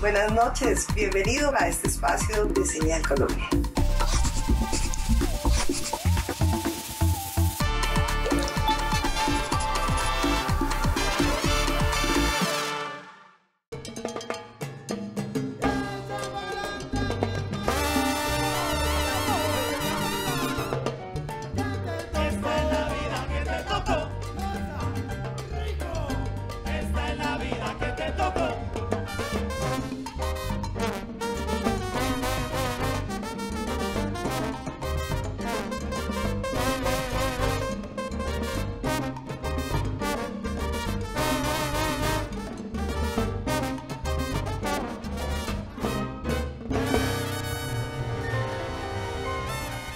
Buenas noches, bienvenido a este espacio de Señal Colombia.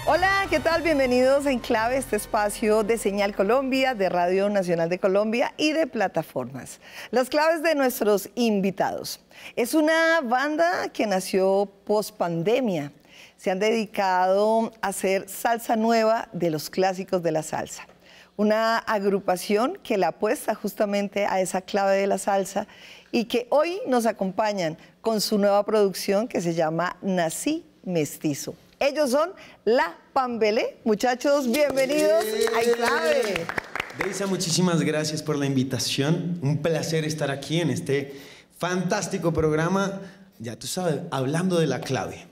Hola, ¿qué tal? Bienvenidos a Enclave, este espacio de Señal Colombia, de Radio Nacional de Colombia y de plataformas. Las claves de nuestros invitados. Es una banda que nació post-pandemia. Se han dedicado a hacer salsa nueva de los clásicos de la salsa. Una agrupación que la apuesta justamente a esa clave de la salsa y que hoy nos acompañan con su nueva producción que se llama Nací Mestizo. Ellos son La Pambelé. Muchachos, bienvenidos a Enclave. Deisa, muchísimas gracias por la invitación. Un placer estar aquí en este fantástico programa. Ya tú sabes, hablando de la clave.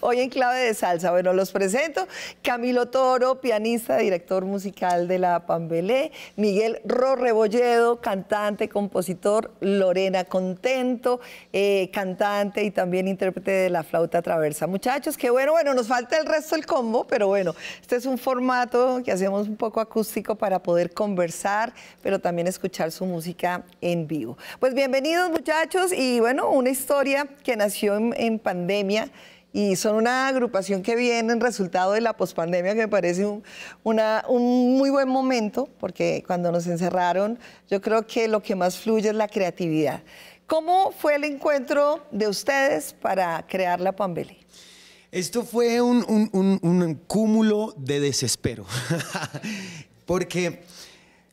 Hoy en Clave de Salsa. Bueno, los presento. Camilo Toro, pianista, director musical de La Pambelé. Miguel Rebolledo, cantante, compositor. Lorena Contento, cantante y también intérprete de la flauta traversa. Muchachos, qué bueno. Bueno, nos falta el resto del combo, pero bueno, este es un formato que hacemos un poco acústico para poder conversar, pero también escuchar su música en vivo. Pues bienvenidos, muchachos, y bueno, una historia que nació en pandemia y son una agrupación que viene en resultado de la pospandemia, que me parece un muy buen momento, porque cuando nos encerraron yo creo que lo que más fluye es la creatividad. ¿Cómo fue el encuentro de ustedes para crear La Pambelé? Esto fue un cúmulo de desespero, porque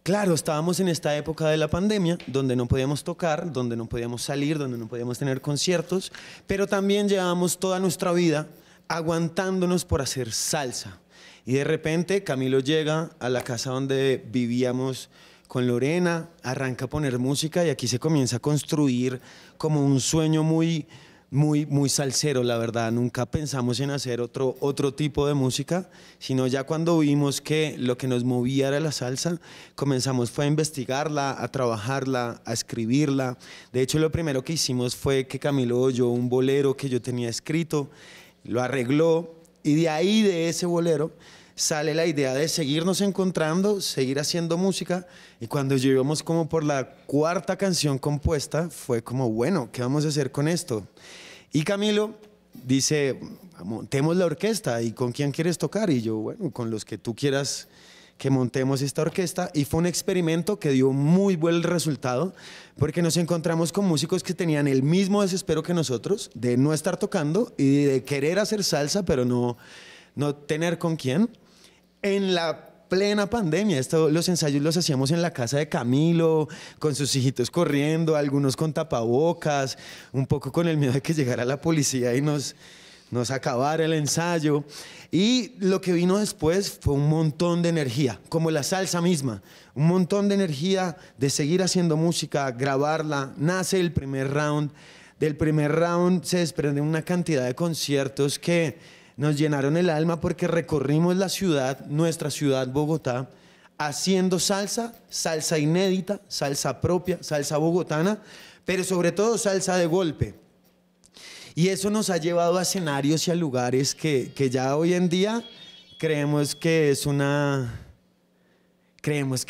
claro, estábamos en esta época de la pandemia, donde no podíamos tocar, donde no podíamos salir, donde no podíamos tener conciertos, pero también llevábamos toda nuestra vida aguantándonos por hacer salsa. Y de repente Camilo llega a la casa donde vivíamos con Lorena, arranca a poner música y aquí se comienza a construir como un sueño muy salsero, la verdad. Nunca pensamos en hacer otro tipo de música, sino ya cuando vimos que lo que nos movía era la salsa, comenzamos fue a investigarla, a trabajarla, a escribirla. De hecho, lo primero que hicimos fue que Camilo oyó un bolero que yo tenía escrito, lo arregló y de ahí, de ese bolero, sale la idea de seguirnos encontrando, seguir haciendo música, y cuando llegamos como por la cuarta canción compuesta, fue como, bueno, ¿qué vamos a hacer con esto? Y Camilo dice, montemos la orquesta, ¿y con quién quieres tocar? Y yo, bueno, con los que tú quieras que montemos esta orquesta, y fue un experimento que dio muy buen resultado, porque nos encontramos con músicos que tenían el mismo desespero que nosotros, de no estar tocando y de querer hacer salsa, pero no tener con quién. En la plena pandemia, los ensayos los hacíamos en la casa de Camilo, con sus hijitos corriendo, algunos con tapabocas, un poco con el miedo de que llegara la policía y nos acabara el ensayo. Y lo que vino después fue un montón de energía, como la salsa misma, un montón de energía de seguir haciendo música, grabarla. Nace el primer round. Del primer round se desprende una cantidad de conciertos que nos llenaron el alma, porque recorrimos la ciudad, nuestra ciudad Bogotá, haciendo salsa inédita, salsa propia, salsa bogotana, pero sobre todo salsa de golpe. Y eso nos ha llevado a escenarios y a lugares que ya hoy en día creemos que es una Creemos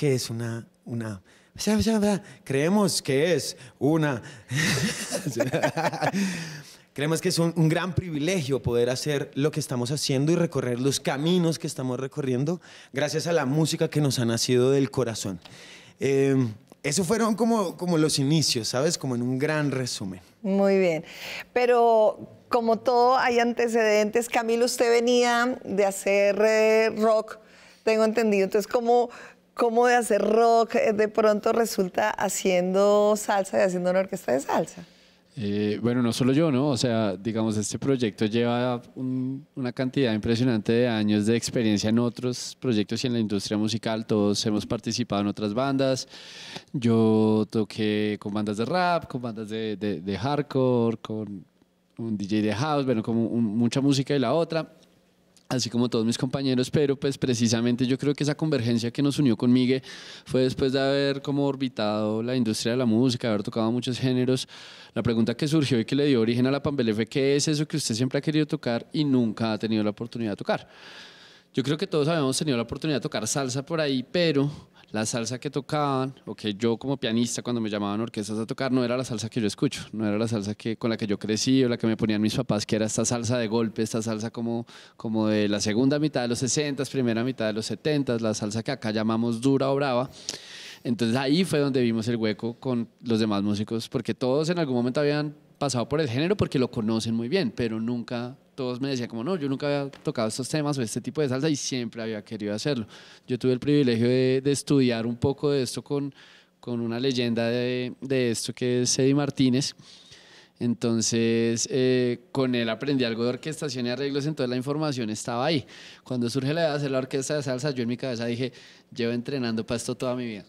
que es un gran privilegio poder hacer lo que estamos haciendo y recorrer los caminos que estamos recorriendo gracias a la música que nos ha nacido del corazón. Eso fueron como los inicios, ¿sabes? Como en un gran resumen. Muy bien. Pero como todo hay antecedentes. Camilo, usted venía de hacer rock, tengo entendido. Entonces, ¿cómo de hacer rock de pronto resulta haciendo salsa y haciendo una orquesta de salsa? Bueno, no solo yo, ¿no? O sea, digamos, este proyecto lleva una cantidad impresionante de años de experiencia en otros proyectos y en la industria musical. Todos hemos participado en otras bandas. Yo toqué con bandas de rap, con bandas de hardcore, con un DJ de house, bueno, como mucha música y la otra, así como todos mis compañeros, pero pues precisamente yo creo que esa convergencia que nos unió con Migue fue después de haber como orbitado la industria de la música, haber tocado muchos géneros. La pregunta que surgió y que le dio origen a la Pambelé fue: ¿qué es eso que usted siempre ha querido tocar y nunca ha tenido la oportunidad de tocar? Yo creo que todos habíamos tenido la oportunidad de tocar salsa por ahí, pero la salsa que tocaban, o que yo como pianista cuando me llamaban orquestas a tocar, no era la salsa que yo escucho, no era la salsa con la que yo crecí o la que me ponían mis papás, que era esta salsa de golpe, esta salsa como de la segunda mitad de los 60, primera mitad de los 70, la salsa que acá llamamos dura o brava. Entonces ahí fue donde vimos el hueco con los demás músicos, porque todos en algún momento habían pasado por el género porque lo conocen muy bien, pero nunca... Todos me decían como, no, yo nunca había tocado estos temas o este tipo de salsa y siempre había querido hacerlo. Yo tuve el privilegio de estudiar un poco de esto con una leyenda de esto que es Eddie Martínez. Entonces, con él aprendí algo de orquestación y arreglos, entonces la información estaba ahí. Cuando surge la idea de hacer la orquesta de salsa, yo en mi cabeza dije, llevo entrenando para esto toda mi vida.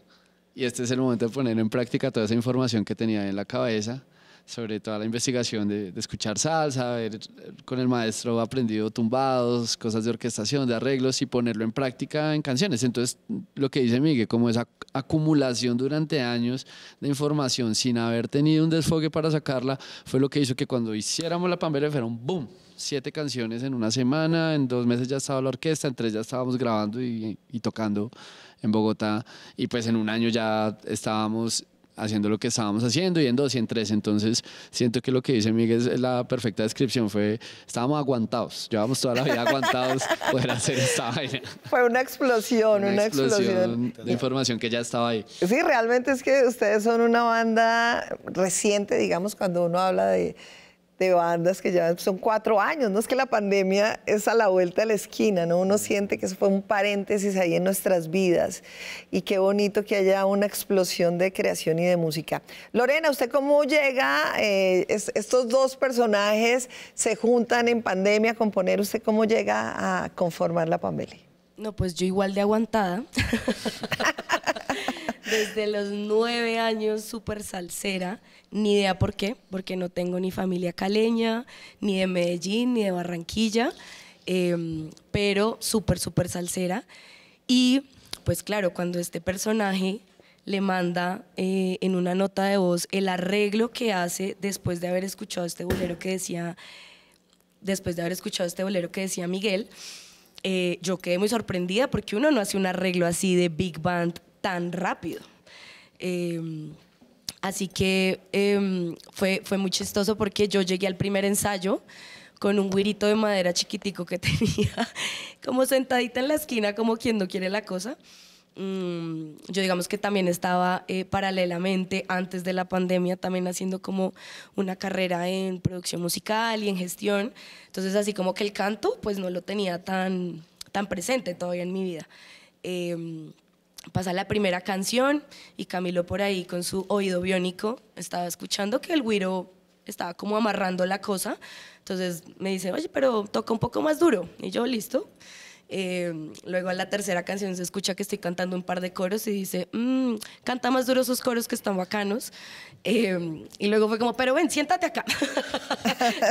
Y este es el momento de poner en práctica toda esa información que tenía en la cabeza, sobre toda la investigación de escuchar salsa, haber con el maestro aprendido tumbados, cosas de orquestación, de arreglos y ponerlo en práctica en canciones. Entonces, lo que dice Miguel, como esa acumulación durante años de información sin haber tenido un desfogue para sacarla, fue lo que hizo que cuando hiciéramos la Pambelé fuera un boom. 7 canciones en una semana, en 2 meses ya estaba la orquesta, en 3 ya estábamos grabando y tocando en Bogotá, y pues en un año ya estábamos haciendo lo que estábamos haciendo, y en 2 y en 3. Entonces siento que lo que dice Miguel es la perfecta descripción. Estábamos aguantados, llevábamos toda la vida aguantados poder hacer esta vaina. Fue una explosión, una explosión de información que ya estaba ahí. Sí, realmente es que ustedes son una banda reciente, digamos, cuando uno habla de bandas que ya son 4 años, no es que la pandemia es a la vuelta de la esquina, ¿no? Uno siente que eso fue un paréntesis ahí en nuestras vidas, y qué bonito que haya una explosión de creación y de música. Lorena, ¿usted cómo llega? Estos 2 personajes se juntan en pandemia a componer, ¿usted cómo llega a conformar la Pambelé? No, pues yo igual de aguantada. Desde los 9 años, súper salsera. Ni idea por qué, porque no tengo ni familia caleña, ni de Medellín, ni de Barranquilla, pero súper salsera. Y pues claro, cuando este personaje le manda en una nota de voz el arreglo que hace después de haber escuchado este bolero que decía Miguel, yo quedé muy sorprendida, porque uno no hace un arreglo así de big band tan rápido. Así que fue muy chistoso, porque yo llegué al primer ensayo con un güirito de madera chiquitico que tenía como sentadita en la esquina, como quien no quiere la cosa. Yo digamos que también estaba paralelamente, antes de la pandemia, también haciendo como una carrera en producción musical y en gestión. Entonces así como que el canto pues no lo tenía tan presente todavía en mi vida. Pasa la primera canción y Camilo por ahí con su oído biónico estaba escuchando que el güiro estaba como amarrando la cosa. Entonces me dice, oye, pero toca un poco más duro. Y yo, listo. Luego a la tercera canción se escucha que estoy cantando un par de coros y dice, canta más duro esos coros que están bacanos. Y luego fue como, pero ven, siéntate acá.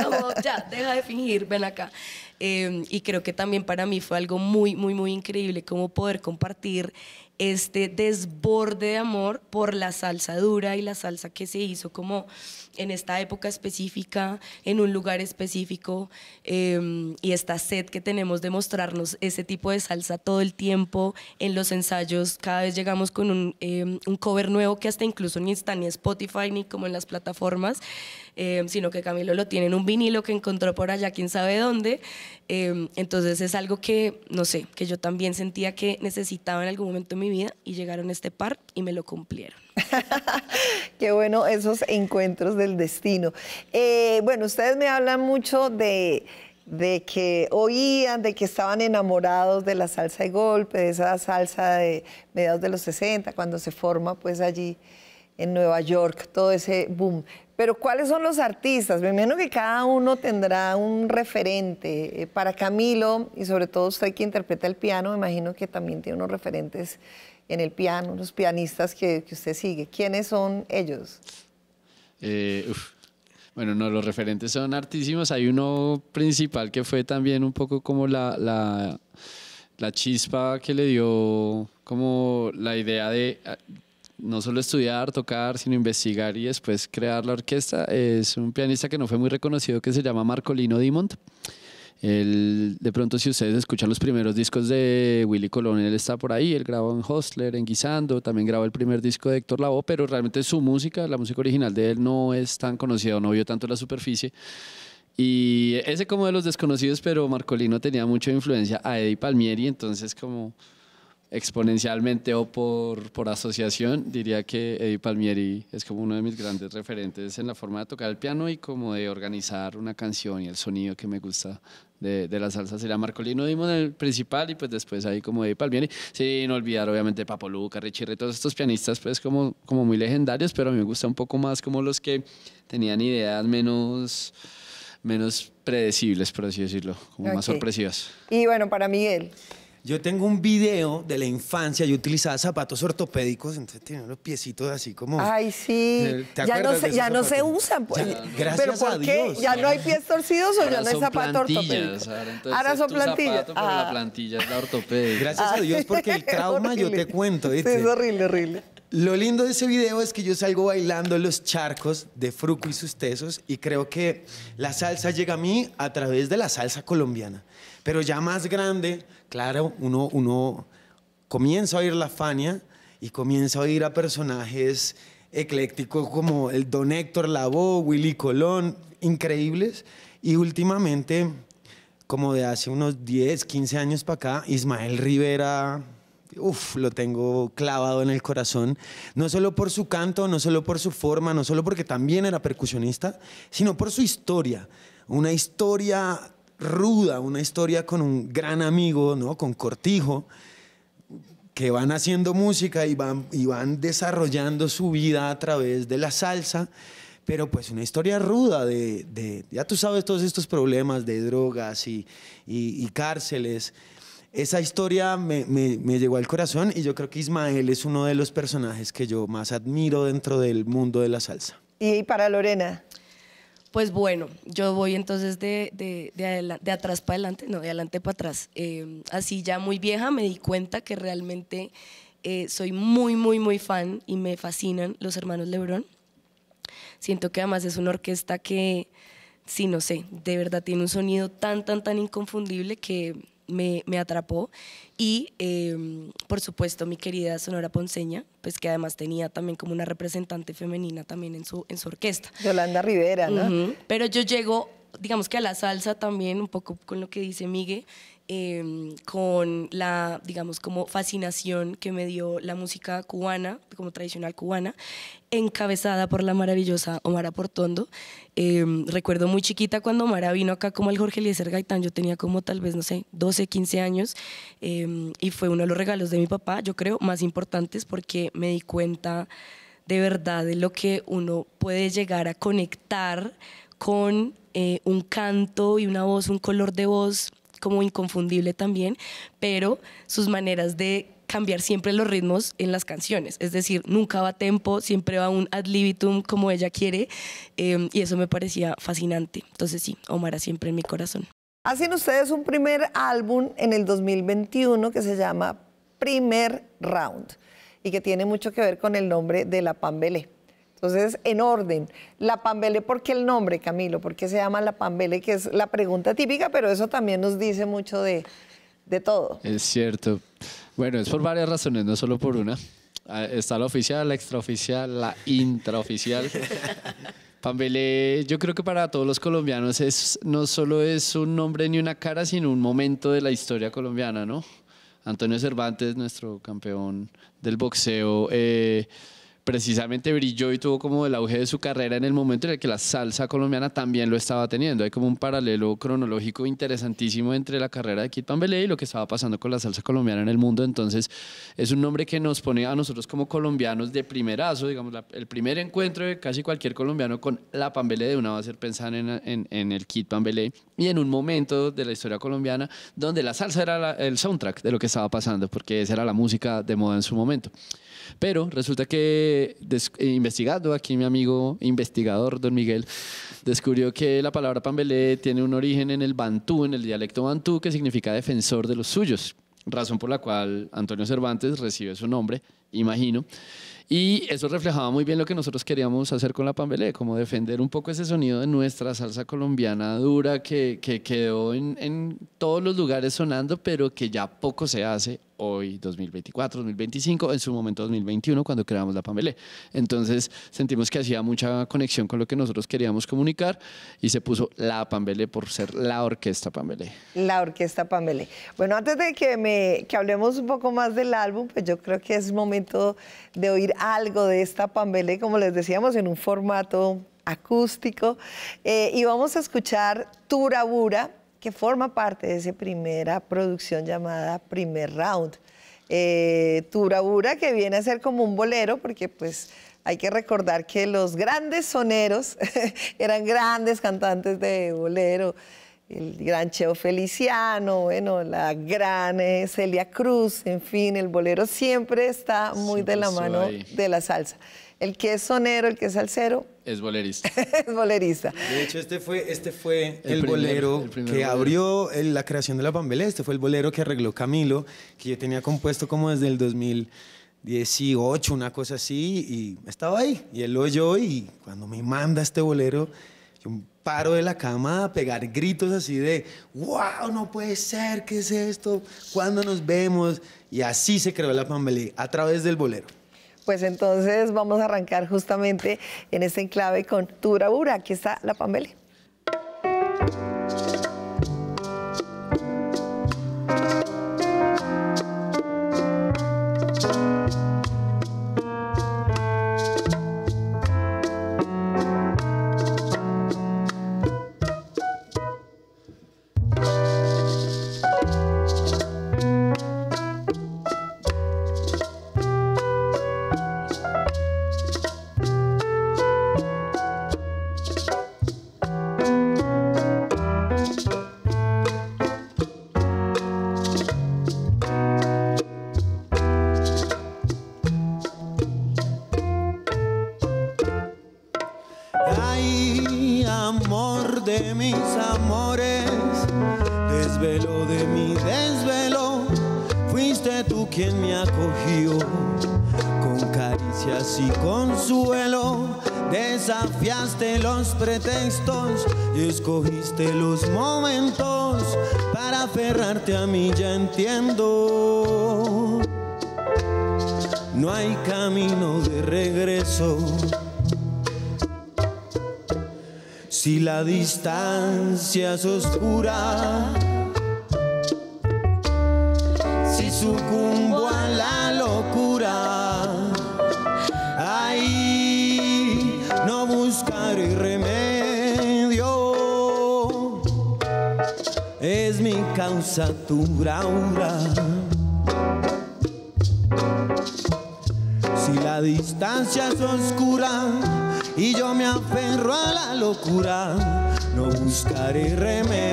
Como, ya, deja de fingir, ven acá. Y creo que también para mí fue algo muy increíble, como poder compartir este desborde de amor por la salsa dura y la salsa que se hizo como en esta época específica, en un lugar específico, y esta sed que tenemos de mostrarnos ese tipo de salsa todo el tiempo en los ensayos. Cada vez llegamos con un cover nuevo que hasta incluso ni está ni en Spotify ni como en las plataformas, sino que Camilo lo tiene en un vinilo que encontró por allá quién sabe dónde. Entonces es algo que, no sé, que yo también sentía que necesitaba en algún momento de mi vida, y llegaron a este par y me lo cumplieron. Qué bueno esos encuentros del destino. Bueno, ustedes me hablan mucho de que oían, de que estaban enamorados de la salsa de golpe, de esa salsa de mediados de los 60, cuando se forma pues allí en Nueva York, todo ese boom. Pero ¿cuáles son los artistas? Me imagino que cada uno tendrá un referente. Para Camilo, y sobre todo usted que interpreta el piano, me imagino que también tiene unos referentes en el piano, unos pianistas que usted sigue. ¿Quiénes son ellos? Bueno, no, los referentes son hartísimos. Hay uno principal que fue también un poco como la chispa que le dio como la idea de no solo estudiar, tocar, sino investigar y después crear la orquesta. Es un pianista que no fue muy reconocido que se llama Marcolino Dimond. Él, de pronto, si ustedes escuchan los primeros discos de Willy Colón, él está por ahí, él grabó en Hostler, en Guisando, también grabó el primer disco de Héctor Lavoe, pero realmente su música, la música original de él no es tan conocida, no vio tanto la superficie. Y ese como de los desconocidos, pero Marcolino tenía mucha influencia a Eddie Palmieri, entonces como exponencialmente o por asociación, diría que Eddie Palmieri es como uno de mis grandes referentes en la forma de tocar el piano y como de organizar una canción y el sonido que me gusta de la salsa. Sería Marcolino Dimond el principal y pues después ahí como Eddie Palmieri. Sin olvidar obviamente Papo Luca, Richie Ray, todos estos pianistas pues como muy legendarios, pero a mí me gusta un poco más como los que tenían ideas menos predecibles, por así decirlo, como más sorpresivas. Y bueno, para Miguel. Yo tengo un video de la infancia, yo utilizaba zapatos ortopédicos, entonces tenía los piecitos así como... Ay, sí, ya no se usan. Pues. Gracias a Dios. ¿Ya no hay pies torcidos o ahora ya no hay zapato ortopédico? Ahora son plantillas. Zapato, pero la plantilla es la ortopédica. Gracias a Dios porque el trauma yo te cuento. Sí, es horrible, horrible. Lo lindo de ese video es que yo salgo bailando en los charcos de Fruco y sus tesos y creo que la salsa llega a mí a través de la salsa colombiana. Pero ya más grande, claro, uno comienza a oír la Fania y comienza a oír a personajes eclécticos como el Don Héctor Lavoe, Willy Colón, increíbles. Y últimamente, como de hace unos 10, 15 años para acá, Ismael Rivera... lo tengo clavado en el corazón, no solo por su canto, no solo por su forma, no solo porque también era percusionista, sino por su historia, una historia ruda, una historia con un gran amigo, ¿no? Con Cortijo, que van haciendo música y van desarrollando su vida a través de la salsa, pero pues una historia ruda ya tú sabes, todos estos problemas de drogas y cárceles. Esa historia me llegó al corazón y yo creo que Ismael es uno de los personajes que yo más admiro dentro del mundo de la salsa. ¿Y para Lorena? Pues bueno, yo voy entonces de atrás para adelante, no, de adelante para atrás. Así ya muy vieja me di cuenta que realmente soy muy fan y me fascinan los hermanos Lebrón. Siento que además es una orquesta que, sí, no sé, de verdad tiene un sonido tan inconfundible que me atrapó. Y por supuesto mi querida Sonora Ponceña, pues que además tenía también como una representante femenina también en su orquesta. Yolanda Rivera, ¿no? Pero yo llego, digamos que a la salsa también, un poco con lo que dice Miguel, con la, digamos, como fascinación que me dio la música cubana, como tradicional cubana, encabezada por la maravillosa Omara Portondo. Recuerdo muy chiquita cuando Omara vino acá como el Jorge Eliezer Gaitán, yo tenía como tal vez, no sé, 12, 15 años, y fue uno de los regalos de mi papá, yo creo, más importantes, porque me di cuenta de verdad de lo que uno puede llegar a conectar con un canto y una voz, un color de voz como inconfundible también, pero sus maneras de cambiar siempre los ritmos en las canciones, es decir, nunca va a tempo, siempre va un ad libitum como ella quiere, y eso me parecía fascinante. Entonces sí, Omara siempre en mi corazón. Hacen ustedes un primer álbum en el 2021 que se llama Primer Round y que tiene mucho que ver con el nombre de la Pambelé. Entonces, en orden, la Pambelé, ¿por qué el nombre, Camilo? ¿Por qué se llama la Pambelé? Que es la pregunta típica, pero eso también nos dice mucho de todo. Es cierto. Bueno, es por varias razones, no solo por una. Está la oficial, la extraoficial, la intraoficial. Pambelé, yo creo que para todos los colombianos no solo es un nombre ni una cara, sino un momento de la historia colombiana, ¿no? Antonio Cervantes, nuestro campeón del boxeo, precisamente brilló y tuvo como el auge de su carrera en el momento en el que la salsa colombiana también lo estaba teniendo. Hay como un paralelo cronológico interesantísimo entre la carrera de Kid Pambelé y lo que estaba pasando con la salsa colombiana en el mundo. Entonces es un nombre que nos pone a nosotros como colombianos de primerazo, digamos, el primer encuentro de casi cualquier colombiano con la Pambelé de una va a ser pensar en el Kid Pambelé, y en un momento de la historia colombiana donde la salsa era el soundtrack de lo que estaba pasando, porque esa era la música de moda en su momento. Pero resulta que investigando, aquí mi amigo investigador, don Miguel, descubrió que la palabra Pambelé tiene un origen en el bantú, en el dialecto bantú, que significa defensor de los suyos, razón por la cual Antonio Cervantes recibe su nombre, imagino. Y eso reflejaba muy bien lo que nosotros queríamos hacer con la Pambelé, como defender un poco ese sonido de nuestra salsa colombiana dura que quedó en todos los lugares sonando, pero que ya poco se hace hoy, 2024, 2025, en su momento 2021, cuando creamos la Pambelé. Entonces sentimos que hacía mucha conexión con lo que nosotros queríamos comunicar y se puso la Pambelé por ser la Orquesta Pambelé. La Orquesta Pambelé. Bueno, antes de que hablemos un poco más del álbum, pues yo creo que es momento de oír algo de esta Pambelé, como les decíamos, en un formato acústico. Y vamos a escuchar Turabura, que forma parte de esa primera producción llamada Primer Round. Turabura, que viene a ser como un bolero, porque pues hay que recordar que los grandes soneros eran grandes cantantes de bolero. El gran Cheo Feliciano, bueno, la gran Celia Cruz, en fin, el bolero siempre está muy de la mano de la salsa. El que es sonero, el que es salsero, es bolerista. Es bolerista. De hecho, este fue el bolero que abrió la creación de la Pambelé. Este fue el bolero que arregló Camilo, que yo tenía compuesto como desde el 2018, una cosa así, y estaba ahí. Y él lo oyó, y cuando me manda este bolero, yo paro de la cama a pegar gritos así de ¡wow! No puede ser, ¿qué es esto? ¿Cuándo nos vemos? Y así se creó la Pambelé, a través del bolero. Pues entonces vamos a arrancar justamente en este enclave con Turabura. Aquí está la Pambelé. Ay, amor de mis amores, desvelo de mi desvelo, fuiste tú quien me acogió con caricias y consuelo. Desafiaste los pretextos y escogiste los momentos para aferrarte a mí, ya entiendo. No hay camino de regreso. Si la distancia es oscura, si sucumbo a la locura, ay, no buscaré remedio, es mi causa tu bravura. Si la distancia es oscura y yo me aferro a la locura, no buscaré remedio,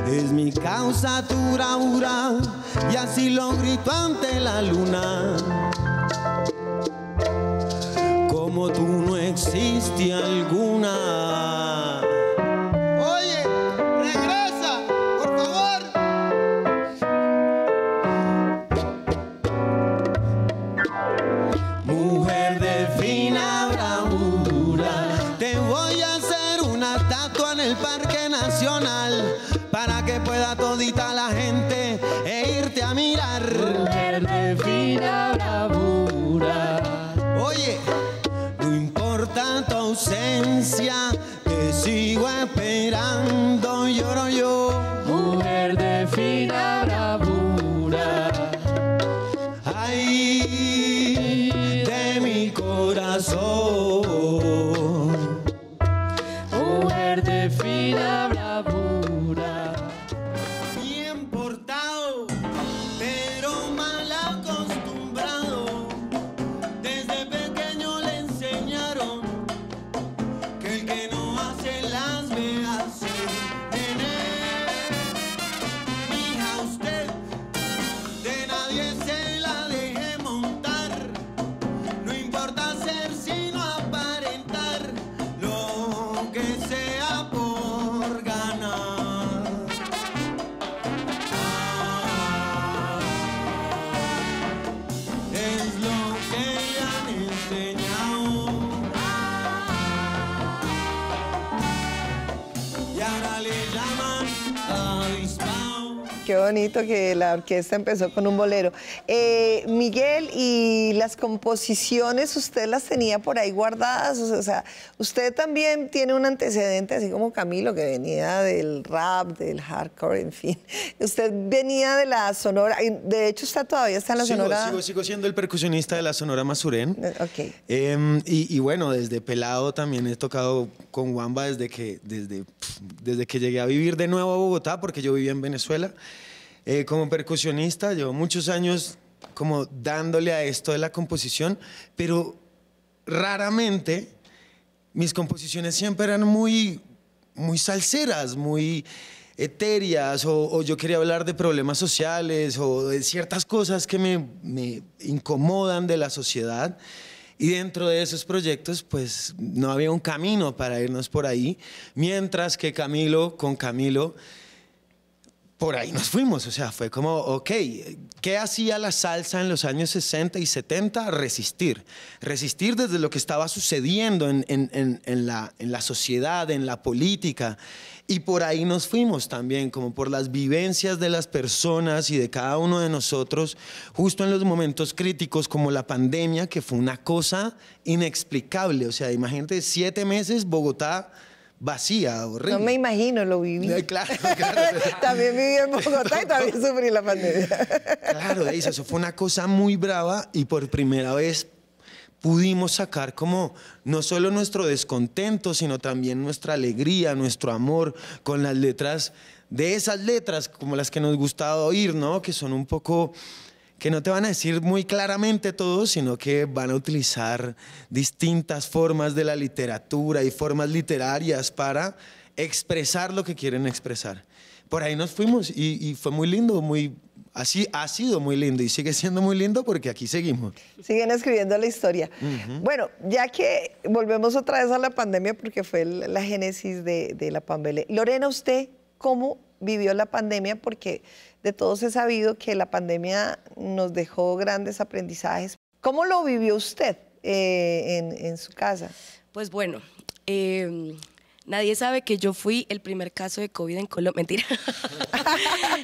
es mi causa tu bravura, y así lo grito ante la luna. Como tú no existe alguna. Oye, regresa, por favor. Mujer de fina bravura, te voy a hacer una estatua en el Parque Nacional para que pueda todita la gente irte a mirar. Mujer de fina bravura. Oye, no importa tu ausencia, te sigo esperando, lloro yo. Mujer de fina bravura. corazón. Mujer de fina bravura. Bien portado, pero mal acostumbrado. Desde pequeño le enseñaron que el que no hace las ve hacer. Nene, mija, usted de nadie se la deje montar. No importa ser sino aparentar, lo que sea por ganar. Es lo que le han enseñado. Y ahora le llaman avispao. Qué bonito que la orquesta empezó con un bolero. Miguel, ¿y las composiciones usted las tenía por ahí guardadas? O sea, usted también tiene un antecedente, así como Camilo, que venía del rap, del hardcore, en fin. Usted venía de la Sonora, y de hecho usted todavía está en la Sonora. Sigo siendo el percusionista de la Sonora Masuren. Ok. Y bueno, desde pelado también he tocado con Wamba desde que llegué a vivir de nuevo a Bogotá, porque yo vivía en Venezuela. Como percusionista, llevo muchos años como dándole a esto de la composición, pero raramente mis composiciones siempre eran muy salseras, muy etéreas, o yo quería hablar de problemas sociales o de ciertas cosas que me incomodan de la sociedad. Y dentro de esos proyectos, pues no había un camino para irnos por ahí, mientras que con Camilo, por ahí nos fuimos. O sea, fue como, ok, ¿qué hacía la salsa en los años 60 y 70? Resistir. Resistir desde lo que estaba sucediendo en la sociedad, en la política. Y por ahí nos fuimos también, como por las vivencias de las personas y de cada uno de nosotros, justo en los momentos críticos como la pandemia, que fue una cosa inexplicable. O sea, imagínate, 7 meses, Bogotá vacía, horrible. No me imagino, lo viví. Claro. También viví en Bogotá y también sufrí la pandemia. Claro, eso fue una cosa muy brava y por primera vez pudimos sacar como no solo nuestro descontento, sino también nuestra alegría, nuestro amor con las letras, de esas letras como las que nos gusta oír, ¿no? Que son un poco, que no te van a decir muy claramente todo, sino que van a utilizar distintas formas de la literatura y formas literarias para expresar lo que quieren expresar. Por ahí nos fuimos y fue muy lindo, así ha sido muy lindo y sigue siendo muy lindo porque aquí seguimos. Siguen escribiendo la historia. Bueno, ya que volvemos otra vez a la pandemia porque fue la génesis de la Pambelé. Lorena, ¿usted cómo vivió la pandemia? Porque de todos he sabido que la pandemia nos dejó grandes aprendizajes. ¿Cómo lo vivió usted en su casa? Pues bueno, nadie sabe que yo fui el primer caso de COVID en Colombia. Mentira.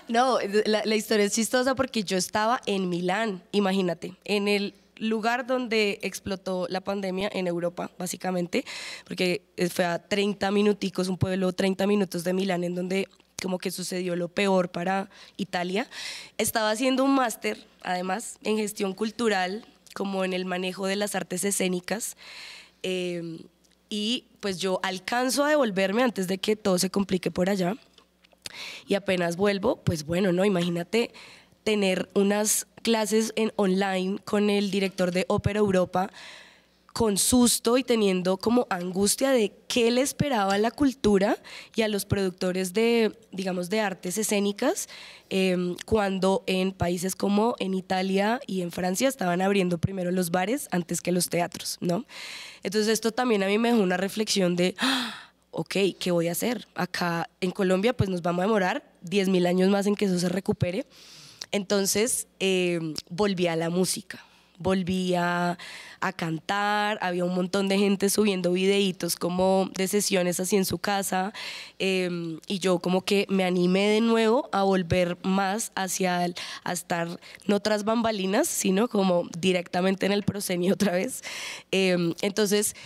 No, la historia es chistosa porque yo estaba en Milán, imagínate, en el lugar donde explotó la pandemia en Europa, básicamente, porque fue a 30 minuticos, un pueblo 30 minutos de Milán, en donde como que sucedió lo peor para Italia. Estaba haciendo un máster, además, en gestión cultural, como en el manejo de las artes escénicas, y pues yo alcanzo a devolverme antes de que todo se complique por allá, y apenas vuelvo, pues bueno, no, imagínate tener unas clases en online con el director de Ópera Europa, con susto y teniendo como angustia de qué le esperaba a la cultura y a los productores de, digamos, de artes escénicas, cuando en países como en Italia y en Francia estaban abriendo primero los bares antes que los teatros, ¿no? Entonces esto también a mí me dejó una reflexión de, ok, ¿qué voy a hacer? Acá en Colombia pues nos vamos a demorar 10.000 años más en que eso se recupere. Entonces volví a la música. Volví a cantar, había un montón de gente subiendo videitos como de sesiones así en su casa, y yo como que me animé de nuevo a volver más a estar no tras bambalinas, sino como directamente en el proscenio otra vez. Entonces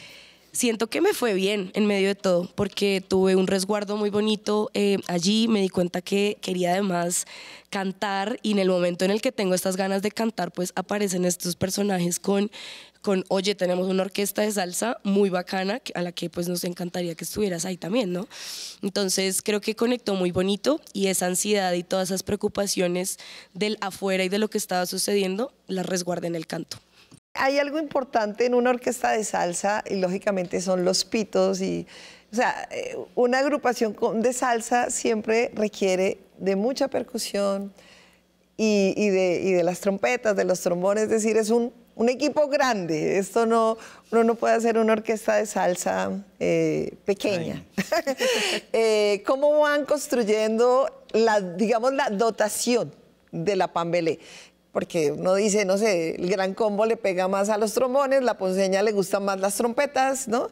siento que me fue bien en medio de todo, porque tuve un resguardo muy bonito allí, me di cuenta que quería además cantar, y en el momento en el que tengo estas ganas de cantar, pues aparecen estos personajes oye, tenemos una orquesta de salsa muy bacana, a la que pues nos encantaría que estuvieras ahí también, ¿no? Entonces creo que conectó muy bonito, y esa ansiedad y todas esas preocupaciones del afuera y de lo que estaba sucediendo, las resguardé en el canto. Hay algo importante en una orquesta de salsa y lógicamente son los pitos o sea, una agrupación de salsa siempre requiere de mucha percusión y de las trompetas, de los trombones, es decir, es un equipo grande. Uno no puede hacer una orquesta de salsa pequeña. ¿Cómo van construyendo digamos, la dotación de la Pambelé? Porque uno dice, no sé, el Gran Combo le pega más a los trombones, la Ponceña le gustan más las trompetas, ¿no?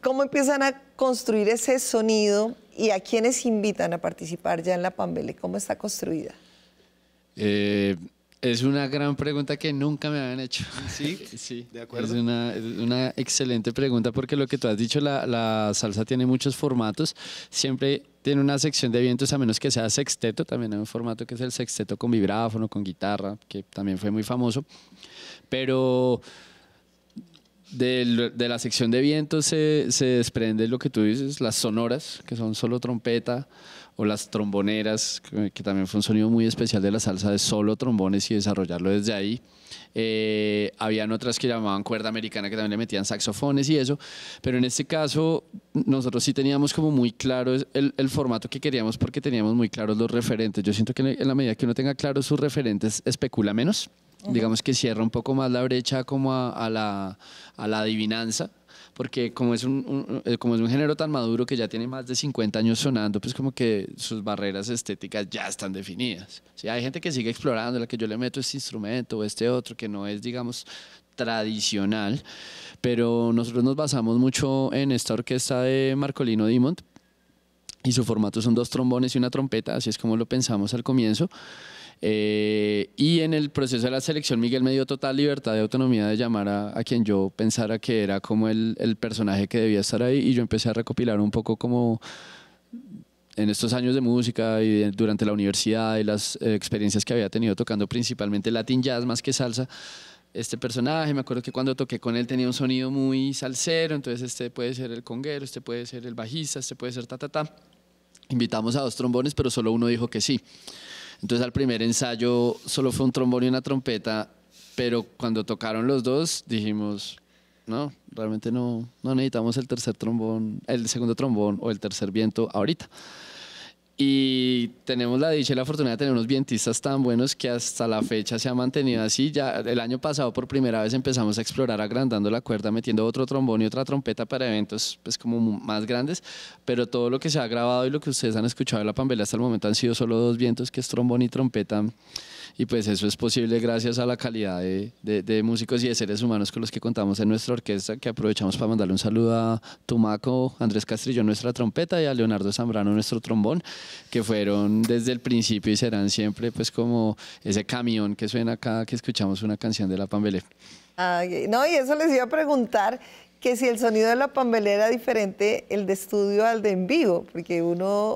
¿Cómo empiezan a construir ese sonido y a quiénes invitan a participar ya en la Pambelé? ¿Cómo está construida? Es una gran pregunta que nunca me habían hecho. Sí, sí, de acuerdo. Es una excelente pregunta, porque lo que tú has dicho, la salsa tiene muchos formatos. Siempre tiene una sección de vientos, a menos que sea sexteto. También hay un formato que es el sexteto con vibráfono, con guitarra, que también fue muy famoso. Pero de la sección de vientos se desprende lo que tú dices, las sonoras, que son solo trompeta, o las tromboneras, que también fue un sonido muy especial de la salsa, de solo trombones y desarrollarlo desde ahí. Habían otras que llamaban cuerda americana, que también le metían saxofones y eso, pero en este caso nosotros sí teníamos como muy claro el formato que queríamos, porque teníamos muy claros los referentes. Yo siento que en la medida que uno tenga claros sus referentes, especula menos. Digamos que cierra un poco más la brecha como a la adivinanza, porque como es un género tan maduro que ya tiene más de 50 años sonando, pues como que sus barreras estéticas ya están definidas. ¿Sí? Hay gente que sigue explorando, la que yo le meto este instrumento o este otro, que no es, digamos, tradicional, pero nosotros nos basamos mucho en esta orquesta de Marcolino Dimond, y su formato son 2 trombones y una trompeta, así es como lo pensamos al comienzo. Y en el proceso de la selección, Miguel me dio total libertad de autonomía de llamar a quien yo pensara que era como el personaje que debía estar ahí, y yo empecé a recopilar un poco como en estos años de música y durante la universidad y las experiencias que había tenido tocando principalmente Latin Jazz más que salsa. Este personaje, me acuerdo que cuando toqué con él tenía un sonido muy salsero, entonces este puede ser el conguero, este puede ser el bajista, este puede ser ta. Invitamos a 2 trombones, pero solo uno dijo que sí. Entonces al primer ensayo solo fue un trombón y una trompeta, pero cuando tocaron los 2 dijimos, no, realmente no necesitamos el tercer trombón, el segundo trombón o el tercer viento ahorita. Y tenemos la dicha y la fortuna de tener unos vientistas tan buenos que hasta la fecha se ha mantenido así. Ya el año pasado por primera vez empezamos a explorar agrandando la cuerda, metiendo otro trombón y otra trompeta para eventos pues como más grandes, pero todo lo que se ha grabado y lo que ustedes han escuchado de la Pambelé hasta el momento han sido solo 2 vientos, que es trombón y trompeta. Y pues eso es posible gracias a la calidad de músicos y de seres humanos con los que contamos en nuestra orquesta, que aprovechamos para mandarle un saludo a Tumaco, Andrés Castrillo, nuestra trompeta, y a Leonardo Zambrano, nuestro trombón, que fueron desde el principio y serán siempre pues como ese camión que suena cada que escuchamos una canción de la Pambelé. No, y eso les iba a preguntar, que si el sonido de la Pambelé era diferente el de estudio al de en vivo, porque uno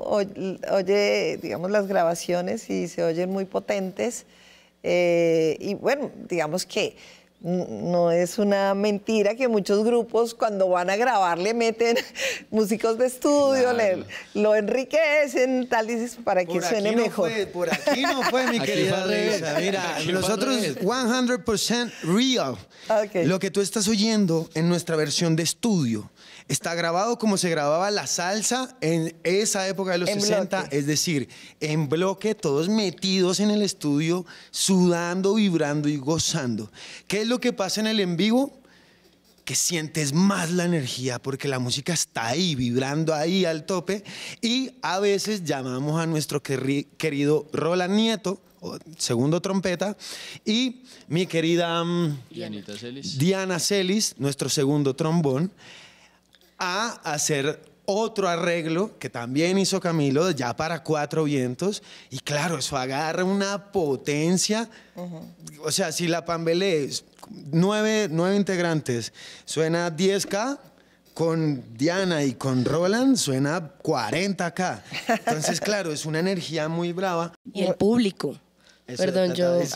oye, digamos, las grabaciones y se oyen muy potentes, y bueno, digamos que no es una mentira que muchos grupos cuando van a grabar le meten músicos de estudio, Claro. lo enriquecen, tal, dices, para que suene mejor. Por aquí no fue, mi Aquí querida fue al revés. Luisa. Mira, Aquí fue al nosotros revés. 100% real. Ok. Lo que tú estás oyendo en nuestra versión de estudio está grabado como se grababa la salsa en esa época de los En 60, bloque. es decir, en bloque, todos metidos en el estudio, sudando, vibrando y gozando. ¿Qué es lo que pasa en el en vivo? Que sientes más la energía porque la música está ahí, vibrando ahí al tope, y a veces llamamos a nuestro querido Roland Nieto, o segundo trompeta, y mi querida Dianita Celis. Diana Celis, nuestro segundo trombón, a hacer otro arreglo que también hizo Camilo, ya para 4 vientos, y claro, eso agarra una potencia. O sea, si la Pambelé es 9 integrantes, suena 10K, con Diana y con Roland suena 40K. Entonces, claro, es una energía muy brava. Y el público. Eso Perdón, yo. es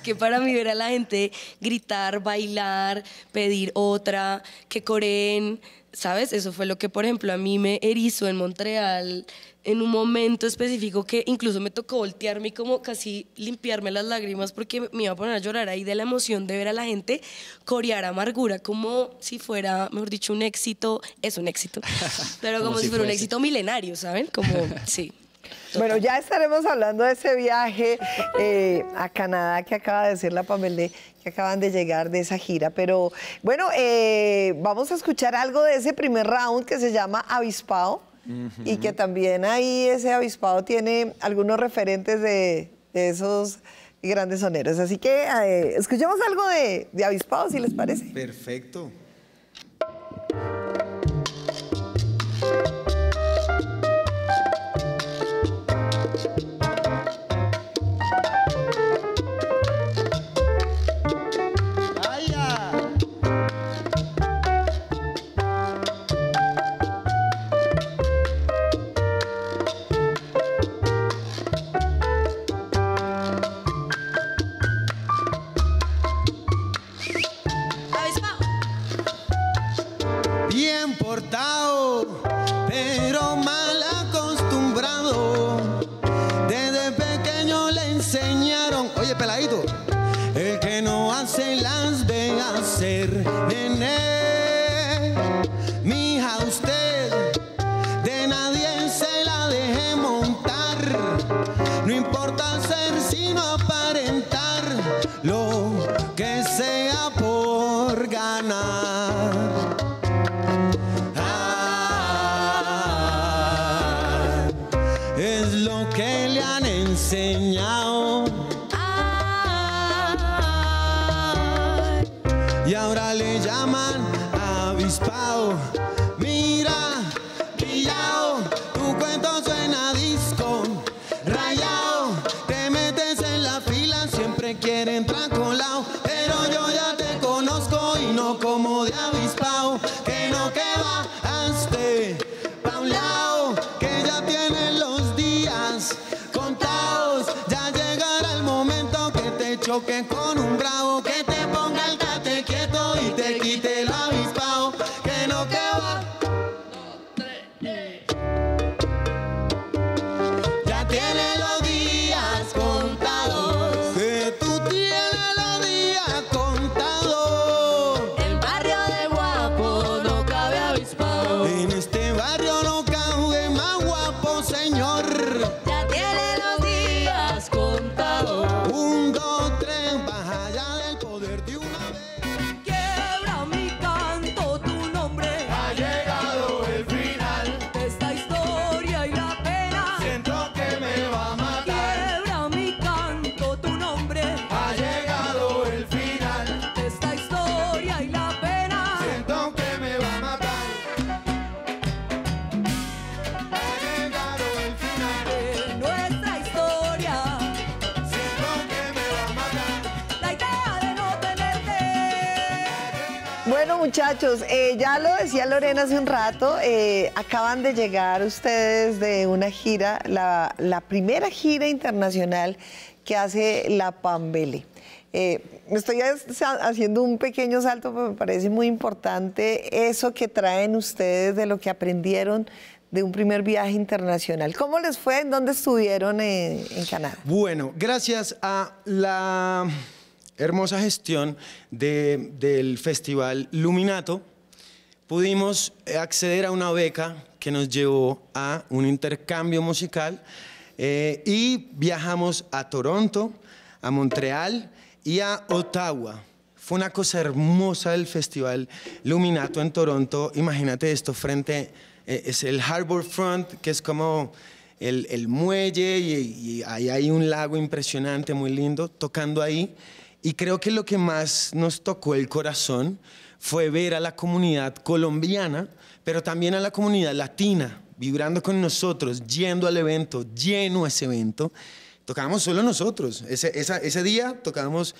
Que para mí ver a la gente gritar, bailar, pedir otra, que coreen, ¿sabes? Eso fue lo que, por ejemplo, a mí me erizó en Montreal en un momento específico que incluso me tocó voltearme y como casi limpiarme las lágrimas porque me iba a poner a llorar ahí de la emoción de ver a la gente corear Amargura como si fuera, mejor dicho, un éxito. Es un éxito, pero como si fuera un éxito milenario, ¿saben? Como, sí. Bueno, ya estaremos hablando de ese viaje a Canadá que acaba de decir la Pamela, que acaban de llegar de esa gira. Pero bueno, vamos a escuchar algo de ese primer round que se llama Avispado y que también ahí ese Avispado tiene algunos referentes de esos grandes soneros. Así que escuchemos algo de Avispado, si les parece. Perfecto. Bien portado, pero mal acostumbrado. Desde pequeño le enseñaron, oye peladito, el que no hace las ve hacer, nene. Mija, usted de nadie se la deje montar. No importa ser sino aparentar lo que sea por ganar. Es lo que le han enseñado. Y ahora le llaman avispado. Mira, pillao, tu cuento suena disco. Rayao, te metes en la fila, siempre quieren entrar colado. Pero yo ya te conozco y no como de avispado. Que no que va hazte pa' un lado, que ya tienen los días contados. Ya llegará el momento que te choque con un bravo, que te ponga el tate quieto y te quite el avispado. Que no que va. Ya tiene los días contados. Que tú tienes los días contados. El barrio de Guapo no cabe avispado. En este barrio no cabe más guapo, señor. Ya tiene los días contados. 1, 2, 3, baja ya del poder de una vez. Quiebra mi canto, tu nombre. Ha llegado el final. De esta historia y la pena. Siento que me va a matar. Quiebra mi canto, tu nombre. Ha llegado el final. De esta historia y la pena. Siento que me va a matar. Ha llegado el final. De nuestra historia. Siento que me va a matar. La idea de no tenerte. Bueno, muchachos, ya lo decía Lorena hace un rato, acaban de llegar ustedes de una gira, la primera gira internacional que hace la Pambele. Estoy haciendo un pequeño salto, pero me parece muy importante eso que traen ustedes de lo que aprendieron de un primer viaje internacional. ¿Cómo les fue? ¿En dónde estuvieron en Canadá? Bueno, gracias a la hermosa gestión del Festival Luminato, pudimos acceder a una beca que nos llevó a un intercambio musical y viajamos a Toronto, a Montreal y a Ottawa. Fue una cosa hermosa el Festival Luminato en Toronto. Imagínate esto frente, es el Harbour Front, que es como el muelle y ahí hay un lago impresionante, muy lindo, tocando ahí. Y creo que lo que más nos tocó el corazón fue ver a la comunidad colombiana, pero también a la comunidad latina, vibrando con nosotros, yendo al evento, lleno ese evento. Tocábamos solo nosotros. Ese día tocábamos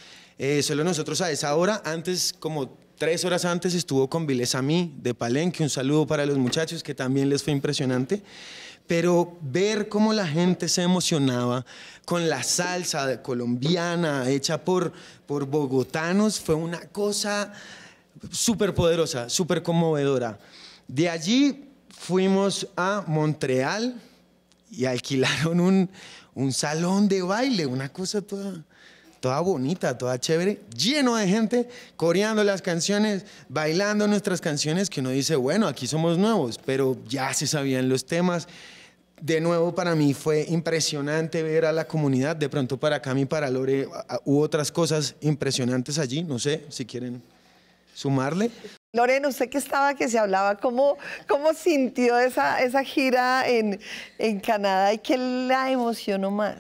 solo nosotros a esa hora. Antes, como 3 horas antes estuvo con Vilés Amí de Palenque, un saludo para los muchachos que también les fue impresionante. Pero ver cómo la gente se emocionaba con la salsa colombiana hecha por bogotanos fue una cosa súper poderosa, súper conmovedora. De allí fuimos a Montreal y alquilaron un salón de baile, una cosa toda bonita, toda chévere, lleno de gente coreando las canciones, bailando nuestras canciones, que uno dice, bueno, aquí somos nuevos, pero ya se sabían los temas. De nuevo, para mí fue impresionante ver a la comunidad. De pronto para Cami, para Lore, hubo otras cosas impresionantes allí. No sé si quieren sumarle. Lorena, usted que estaba, que se hablaba, ¿cómo sintió esa gira en Canadá y qué la emocionó más?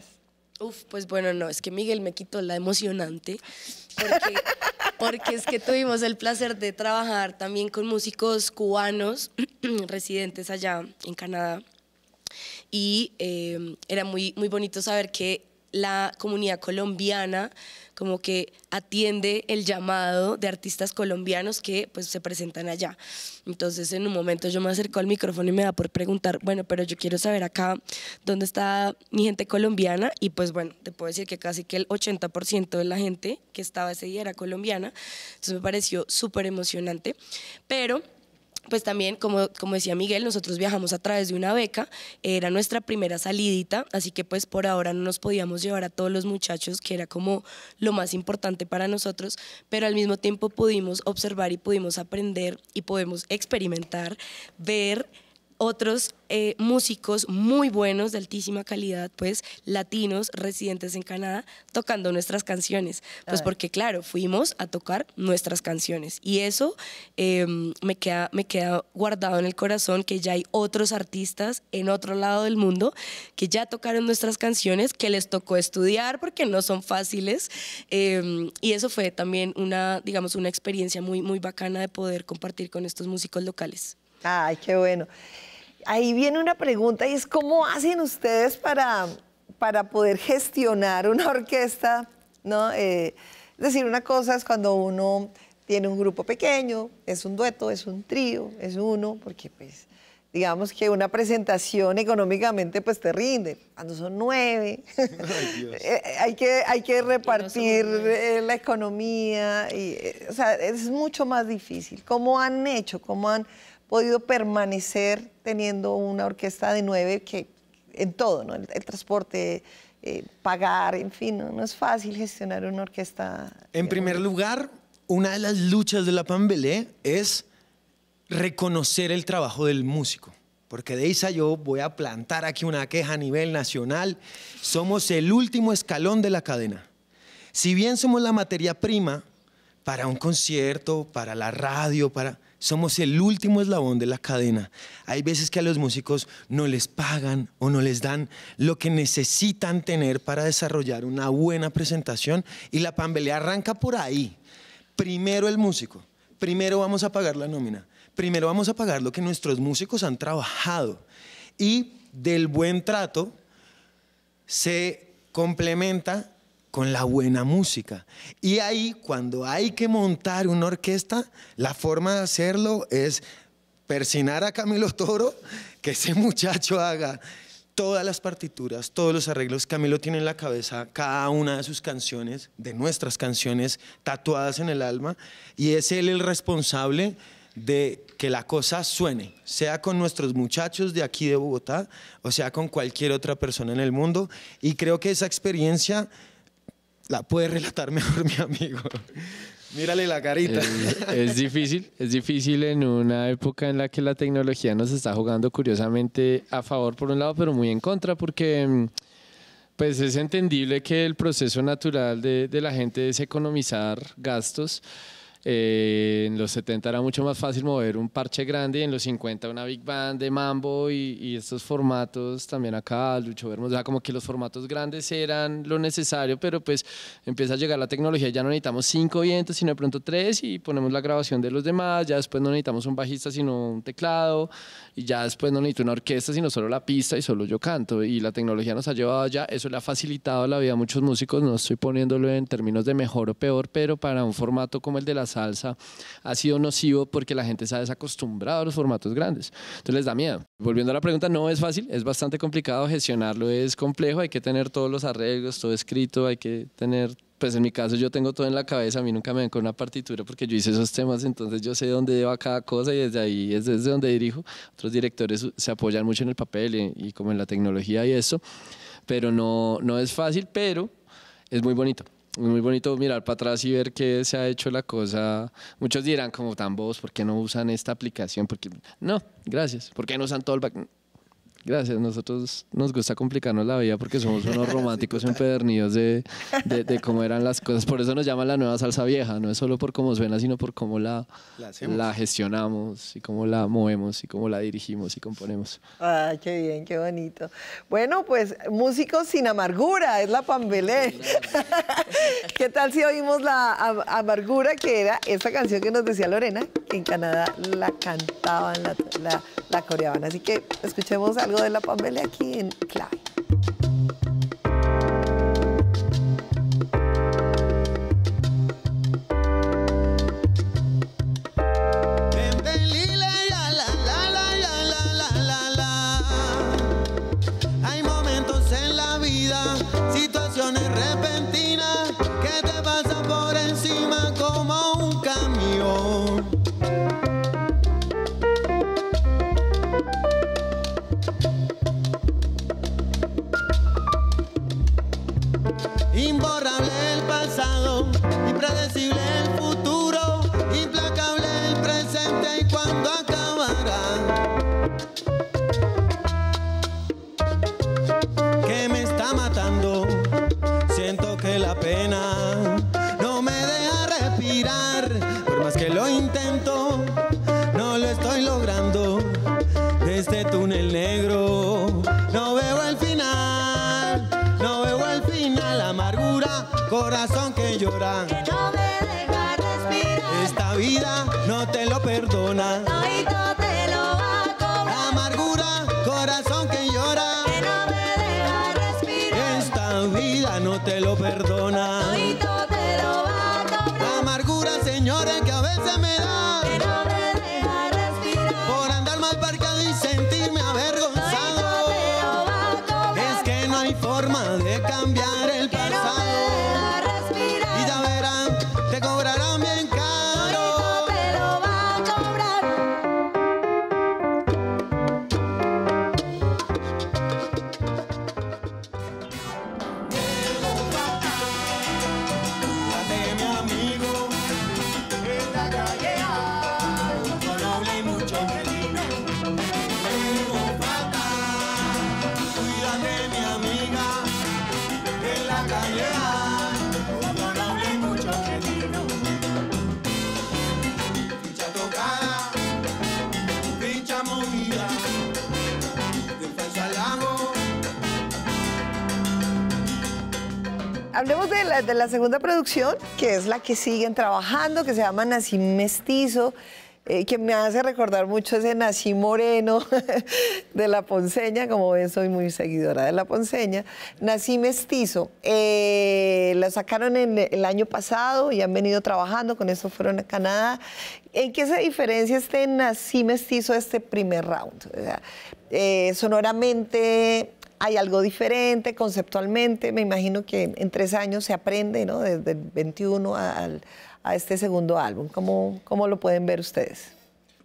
Uf, pues bueno, no, es que Miguel me quitó la emocionante, porque es que tuvimos el placer de trabajar también con músicos cubanos residentes allá en Canadá. Y era muy, muy bonito saber que la comunidad colombiana como que atiende el llamado de artistas colombianos que pues se presentan allá. Entonces en un momento yo me acerco al micrófono y me da por preguntar, bueno, pero yo quiero saber acá dónde está mi gente colombiana, y pues bueno, te puedo decir que casi que el 80% de la gente que estaba ese día era colombiana. Entonces me pareció súper emocionante, pero pues también, como decía Miguel, nosotros viajamos a través de una beca, era nuestra primera salidita, así que pues por ahora no nos podíamos llevar a todos los muchachos, que era como lo más importante para nosotros, pero al mismo tiempo pudimos observar y pudimos aprender y podemos experimentar, ver otros músicos muy buenos, de altísima calidad, pues latinos residentes en Canadá, tocando nuestras canciones. Pues porque claro, fuimos a tocar nuestras canciones y eso me queda guardado en el corazón, que ya hay otros artistas en otro lado del mundo que ya tocaron nuestras canciones, que les tocó estudiar porque no son fáciles, y eso fue también una experiencia muy, muy bacana de poder compartir con estos músicos locales. Ay, qué bueno. Ahí viene una pregunta y es, ¿cómo hacen ustedes para poder gestionar una orquesta, ¿no? Es decir, una cosa es cuando uno tiene un grupo pequeño, es un dueto, es un trío, es uno, porque pues digamos que una presentación económicamente pues te rinde. Cuando son 9, hay que repartir la economía, y, o sea, es mucho más difícil. ¿Cómo han hecho? ¿Cómo han podido permanecer teniendo una orquesta de 9 que en todo, ¿no? El transporte, pagar, en fin, no es fácil gestionar una orquesta? En primer lugar, una de las luchas de la Pambelé es reconocer el trabajo del músico. Porque de esa yo voy a plantar aquí una queja a nivel nacional. Somos el último escalón de la cadena. Si bien somos la materia prima para un concierto, para la radio, somos el último eslabón de la cadena. Hay veces que a los músicos no les pagan o no les dan lo que necesitan tener para desarrollar una buena presentación, y la Pambelé arranca por ahí. Primero el músico, primero vamos a pagar la nómina, primero vamos a pagar lo que nuestros músicos han trabajado, y del buen trato se complementa con la buena música. Y ahí, cuando hay que montar una orquesta, la forma de hacerlo es persinar a Camilo Toro, que ese muchacho haga todas las partituras, todos los arreglos. Camilo tiene en la cabeza cada una de sus canciones, de nuestras canciones, tatuadas en el alma, y es él el responsable de que la cosa suene, sea con nuestros muchachos de aquí de Bogotá, o sea con cualquier otra persona en el mundo. Y creo que esa experiencia la puede relatar mejor mi amigo. Mírale la carita. Es difícil en una época en la que la tecnología nos está jugando curiosamente a favor por un lado, pero muy en contra, porque pues es entendible que el proceso natural de la gente es economizar gastos. En los 70 era mucho más fácil mover un parche grande, y en los 50 una big band de mambo y estos formatos también acá, Lucho Bermúdez, o sea, como que los formatos grandes eran lo necesario, pero pues empieza a llegar la tecnología, ya no necesitamos 5 vientos, sino de pronto 3, y ponemos la grabación de los demás, ya después no necesitamos un bajista sino un teclado, y ya después no necesito una orquesta sino solo la pista y solo yo canto, y la tecnología nos ha llevado allá. Eso le ha facilitado la vida a muchos músicos, no estoy poniéndolo en términos de mejor o peor, pero para un formato como el de la salsa, ha sido nocivo porque la gente se ha desacostumbrado a los formatos grandes. Entonces les da miedo. Volviendo a la pregunta, no es fácil, es bastante complicado, gestionarlo es complejo, hay que tener todos los arreglos, todo escrito, hay que tener... Pues en mi caso yo tengo todo en la cabeza, a mí nunca me ven con una partitura porque yo hice esos temas, entonces yo sé dónde va cada cosa y desde ahí es desde donde dirijo. Otros directores se apoyan mucho en el papel y como en la tecnología y eso, pero no es fácil, pero es muy bonito. Es muy bonito mirar para atrás y ver que se ha hecho la cosa. Muchos dirán como tan bobos, ¿por qué no usan esta aplicación? Porque no, gracias. ¿Por qué no usan todo el back? Gracias, nosotros nos gusta complicarnos la vida porque somos unos románticos empedernidos de cómo eran las cosas. Por eso nos llaman la nueva salsa vieja, no es solo por cómo suena, sino por cómo la gestionamos y cómo la movemos y cómo la dirigimos y componemos. Ay, qué bien, qué bonito. Bueno, pues músicos sin amargura, es la Pambelé. ¿Qué tal si oímos la amargura, que era esta canción que nos decía Lorena, que en Canadá la cantaban, la coreaban? Así que escuchemos algo de la Pambelé aquí en Clave. Hay momentos en la vida, situaciones repentinas que te pasan por encima como un camión. Imborrable el pasado, impredecible el futuro, implacable el presente y cuándo acabará. Que me está matando, siento que la pena no me deja respirar. Por más que lo intento, no lo estoy logrando. De este túnel negro no veo el final, no veo el final. Amargura, corazón que llora, Que no me deja respirar. esta vida no te lo perdona. Todito te lo va a cobrar. Amargura, corazón que llora, Que no me deja respirar. esta vida no te lo perdona. Todito te lo va a cobrar. Amargura, señores, que a veces me da Que no me deja respirar. por andar mal parqueado y sentirme avergonzado. Todito te lo va a cobrar. Es que no hay forma de cambiar el Que no me pasado. deja Y respirar. ya verán, te cobrarán bien caro. Todito te lo va a cobrar. De mi amigo en la calle hay un noble y mucho genio. Vengo fatal. Cuídate, mi amiga, en la calle hay un noble y mucho genio. Ficha tocada, ficha movida, de falso halago. Hablemos de la segunda producción, que es la que siguen trabajando, que se llama Nací Mestizo, que me hace recordar mucho ese Nací Moreno de La Ponceña. Como ven, soy muy seguidora de La Ponceña. Nací Mestizo, la sacaron en el año pasado y han venido trabajando, con esto fueron a Canadá. ¿En qué se diferencia este Nací Mestizo de este primer round? O sea, sonoramente... ¿Hay algo diferente conceptualmente? Me imagino que en 3 años se aprende, ¿no? Desde el 21 a este segundo álbum. ¿Cómo lo pueden ver ustedes?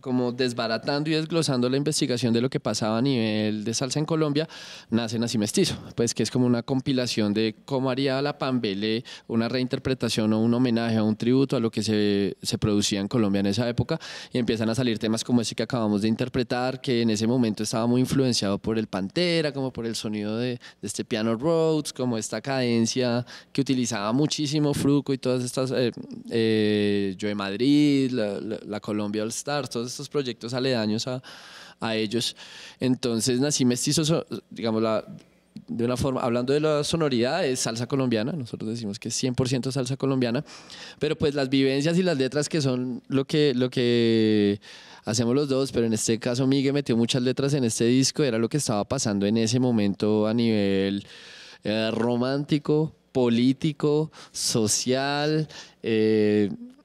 Como desbaratando y desglosando la investigación de lo que pasaba a nivel de salsa en Colombia, nace Nací Mestizo, pues que es como una compilación de cómo haría la Pambelé una reinterpretación o un homenaje o un tributo a lo que se producía en Colombia en esa época, y empiezan a salir temas como ese que acabamos de interpretar, que en ese momento estaba muy influenciado por el Pantera, como por el sonido de este piano Rhodes, como esta cadencia que utilizaba muchísimo Fruco y todas estas, Joe Madrid, la Colombia All Stars, todos estos proyectos aledaños a ellos. Entonces Nací Mestizo, digamos, de una forma, hablando de la sonoridad, es salsa colombiana. Nosotros decimos que es 100% salsa colombiana, pero pues las vivencias y las letras, que son lo que hacemos los dos, pero en este caso Miguel metió muchas letras en este disco, era lo que estaba pasando en ese momento a nivel romántico, político, social,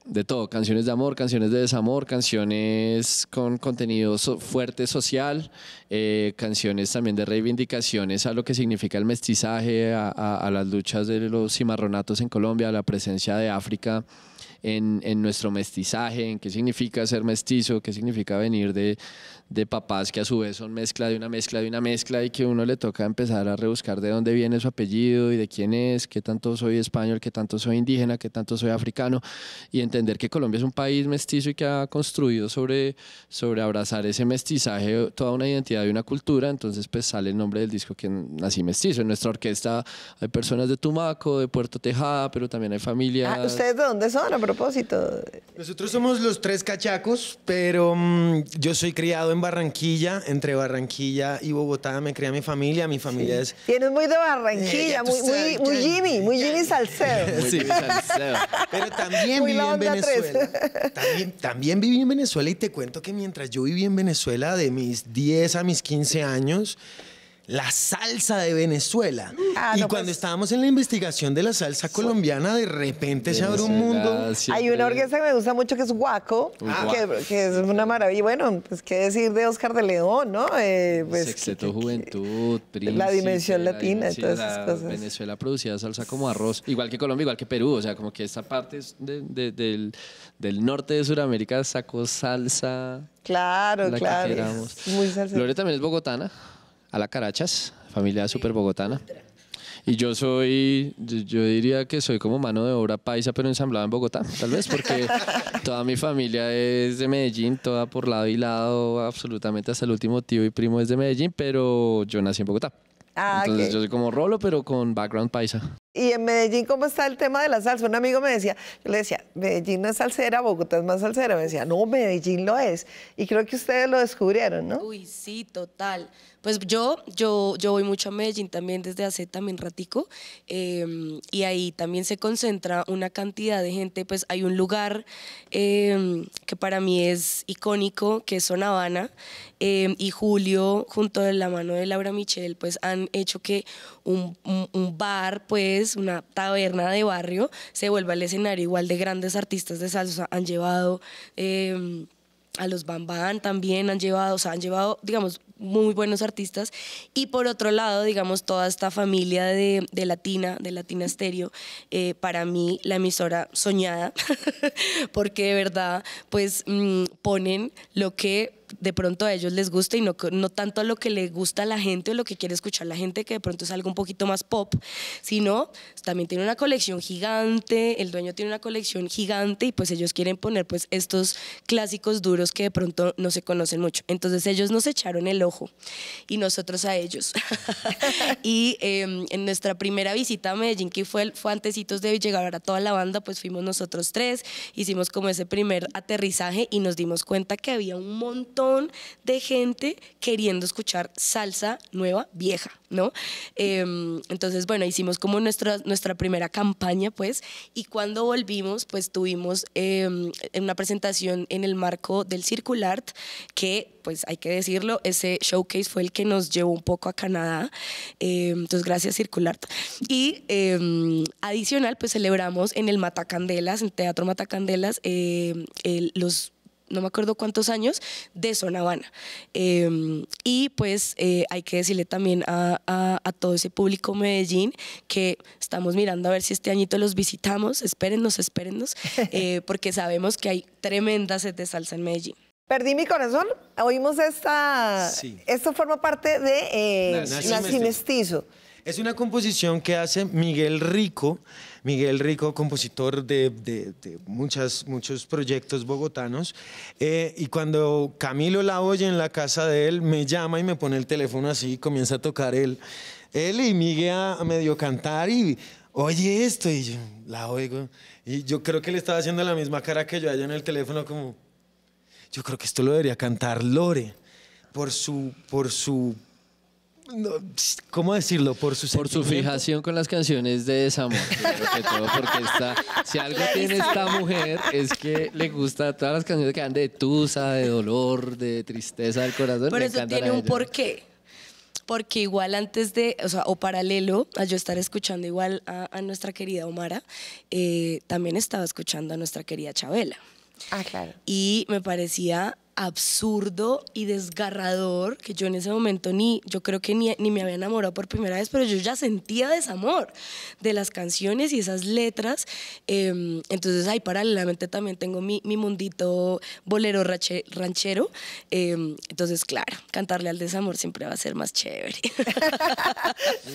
de todo, canciones de amor, canciones de desamor, canciones con contenido fuerte social, canciones también de reivindicaciones a lo que significa el mestizaje, a las luchas de los cimarronatos en Colombia, a la presencia de África en nuestro mestizaje, en qué significa ser mestizo, qué significa venir de papás que a su vez son mezcla de una mezcla de una mezcla y que uno le toca empezar a rebuscar de dónde viene su apellido y de quién es, qué tanto soy español, qué tanto soy indígena, qué tanto soy africano, y entender que Colombia es un país mestizo y que ha construido sobre abrazar ese mestizaje toda una identidad y una cultura. Entonces pues sale el nombre del disco, que Nací Mestizo. En nuestra orquesta hay personas de Tumaco, de Puerto Tejada, pero también hay familias. ¿Ustedes de dónde son a propósito? Nosotros somos los tres cachacos, pero yo soy criado en Barranquilla. Entre Barranquilla y Bogotá me cría mi familia. Mi familia es... Tienes muy de Barranquilla, ya tú sabes, muy Jimmy Salcedo. Sí, Salcedo. Pero también Muy viví la en onda Venezuela. También viví en Venezuela, y te cuento que mientras yo viví en Venezuela, de mis 10 a mis 15 años, la salsa de Venezuela. Y no, cuando pues. estábamos en la investigación de la salsa colombiana, de repente se abre un mundo. Hay una orquesta que me gusta mucho que es Guaco, que es una maravilla. Bueno, pues qué decir de Oscar de León, ¿no? Pues, Sexteto Juventud, Príncipe, la dimensión latina, sí, todas esas cosas. Venezuela producía salsa como arroz, igual que Colombia, igual que Perú, o sea, como que esta parte del norte de Sudamérica sacó salsa. Claro, la claro. que queramos. Muy salsa. Gloria también es bogotana, a la Carachas, familia súper bogotana. Y yo yo diría que soy como mano de obra paisa, pero ensamblada en Bogotá, tal vez, porque toda mi familia es de Medellín, toda por lado y lado, absolutamente hasta el último tío y primo es de Medellín, pero yo nací en Bogotá. Entonces yo soy como rolo, pero con background paisa. Y en Medellín, ¿cómo está el tema de la salsa? Un amigo me decía, yo le decía, Medellín no es salsera, Bogotá es más salsera. Me decía, no, Medellín lo es. Y creo que ustedes lo descubrieron, ¿no? Uy, sí, total. Pues yo voy mucho a Medellín también desde hace también ratico, y ahí también se concentra una cantidad de gente. Pues hay un lugar que para mí es icónico, que es Zona Habana, y Julio, junto de la mano de Laura Michel, pues han hecho que un bar, pues una taberna de barrio, se vuelva el escenario igual de grandes artistas de salsa. Han llevado... a los Bambán también han llevado, digamos, muy buenos artistas. Y por otro lado, digamos, toda esta familia de Latina Estéreo, para mí la emisora soñada, porque de verdad, pues ponen lo que de pronto a ellos les gusta y no tanto lo que le gusta a la gente o lo que quiere escuchar la gente, que de pronto es algo un poquito más pop, sino también tiene una colección gigante, el dueño tiene una colección gigante, y pues ellos quieren poner pues estos clásicos duros que de pronto no se conocen mucho. Entonces ellos nos echaron el ojo y nosotros a ellos. Y en nuestra primera visita a Medellín, que fue antesitos de llegar a toda la banda, pues fuimos nosotros tres, hicimos como ese primer aterrizaje y nos dimos cuenta que había un montón de gente queriendo escuchar salsa nueva, vieja, ¿no? Entonces, bueno, hicimos como nuestra primera campaña, pues, y cuando volvimos, pues tuvimos una presentación en el marco del Circulart, que, pues hay que decirlo, ese showcase fue el que nos llevó un poco a Canadá, entonces gracias Circulart. Y adicional, pues celebramos en el Matacandelas, en Teatro Matacandelas, los no me acuerdo cuántos años, de Zona Habana. Y pues hay que decirle también a todo ese público Medellín que estamos mirando a ver si este añito los visitamos. Espérennos, porque sabemos que hay tremenda sed de salsa en Medellín. Perdí mi corazón. Oímos esta... Sí. Esto forma parte de Nací Nací Mestizo. Es una composición que hace Miguel Rico, compositor de muchos proyectos bogotanos. Y cuando Camilo la oye en la casa de él, me llama y me pone el teléfono así y comienza a tocar él y Miguel a medio cantar y oye esto, y yo la oigo. Y yo creo que le estaba haciendo la misma cara que yo allá en el teléfono, como, yo creo que esto lo debería cantar Lore, por su no, ¿cómo decirlo? Por su fijación con las canciones de desamor, primero que todo, porque si algo tiene esta mujer es que le gusta todas las canciones que dan de tusa, de dolor, de tristeza del corazón. Pero eso tiene un porqué. porque igual antes de, o sea, o paralelo a yo estar escuchando igual a nuestra querida Omara, también estaba escuchando a nuestra querida Chabela. Ah, claro. Y me parecía absurdo y desgarrador que yo en ese momento yo creo que ni me había enamorado por primera vez, pero yo ya sentía desamor de las canciones y esas letras. Entonces ahí paralelamente también tengo mi mundito bolero ranchero. Entonces claro, cantarle al desamor siempre va a ser más chévere.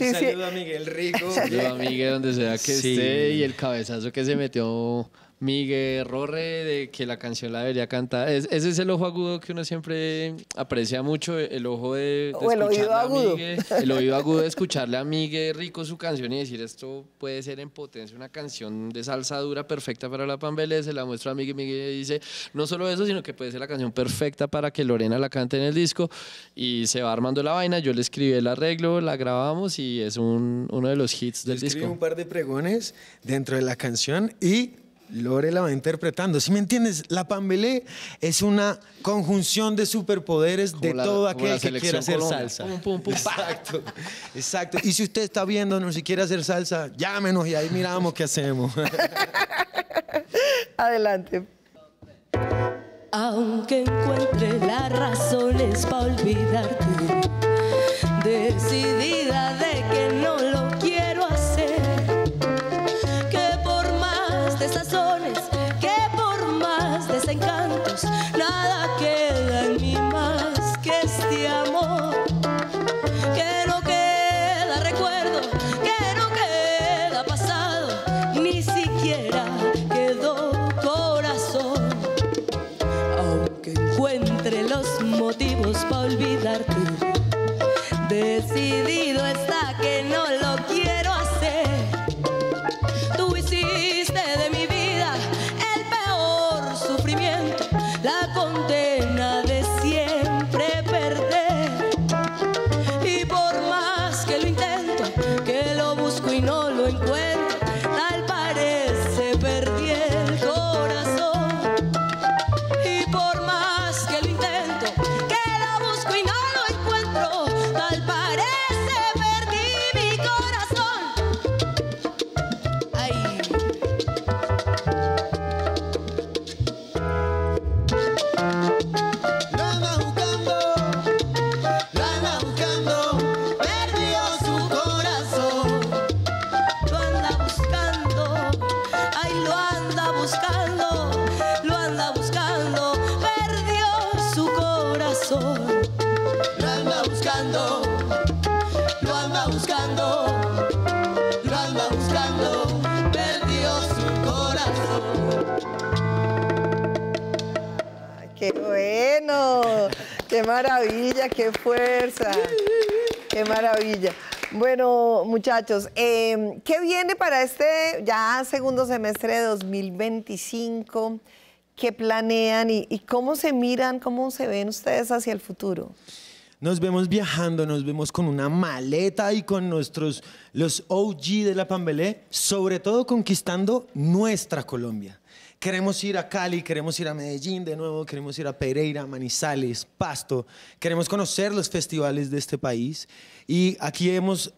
Un saludo a Miguel Rico. Saludo a Miguel donde sea que Sí. esté, y el cabezazo que se metió Miguel Rorre de que la canción la debería cantar. Ese es el ojo agudo que uno siempre aprecia mucho, el ojo de O el oído escucharle a agudo. Miguel, el oído agudo de escucharle a Miguel Rico su canción y decir, esto puede ser en potencia una canción de salsa dura perfecta para la Pambelé. Se la muestra a Miguel, Miguel dice, no solo eso, sino que puede ser la canción perfecta para que Lorena la cante en el disco, y se va armando la vaina. Yo le escribí el arreglo, la grabamos y es uno de los hits del Escribí disco. un par de pregones dentro de la canción y Lore la va interpretando. ¿Sí me entiendes? La Pambelé es una conjunción de superpoderes de Como todo como la aquel que quiera hacer selección salsa. Colombia. Pum, pum, pum, pa. Exacto, exacto. Y si usted está viéndonos y quiere hacer salsa, llámenos y ahí miramos qué hacemos. Adelante. Aunque encuentre las razones para olvidarte, decidida de que no lo quiero hacer, que por más desazones, que por más desencantos, nada queda en mí más que este amor, que no queda recuerdo, que no queda pasado, ni siquiera quedó corazón. Aunque encuentre los motivos para olvidarte, decidido está que no lo quiero hacer. Tú hiciste de mi vida el peor sufrimiento, la condena de siempre perder. Y por más que lo intento, que lo busco y no lo encuentro, tal parece perdí el corazón. Y por más que lo intento, que lo busco y no lo encuentro, tal parece perdí mi corazón. Ay. Lo anda buscando, perdió su corazón. Lo anda buscando, ay, lo anda buscando, perdió su corazón. Lo anda buscando, Lo anda buscando, lo anda buscando, perdió su corazón. Ay, qué bueno, qué maravilla, qué fuerza, qué maravilla. Bueno, muchachos, ¿qué viene para este ya segundo semestre de 2025? ¿Qué planean y cómo se miran, cómo se ven ustedes hacia el futuro? Nos vemos viajando, nos vemos con una maleta y con los OG de la Pambelé, sobre todo conquistando nuestra Colombia. Queremos ir a Cali, queremos ir a Medellín de nuevo, queremos ir a Pereira, Manizales, Pasto, queremos conocer los festivales de este país. Y aquí hemos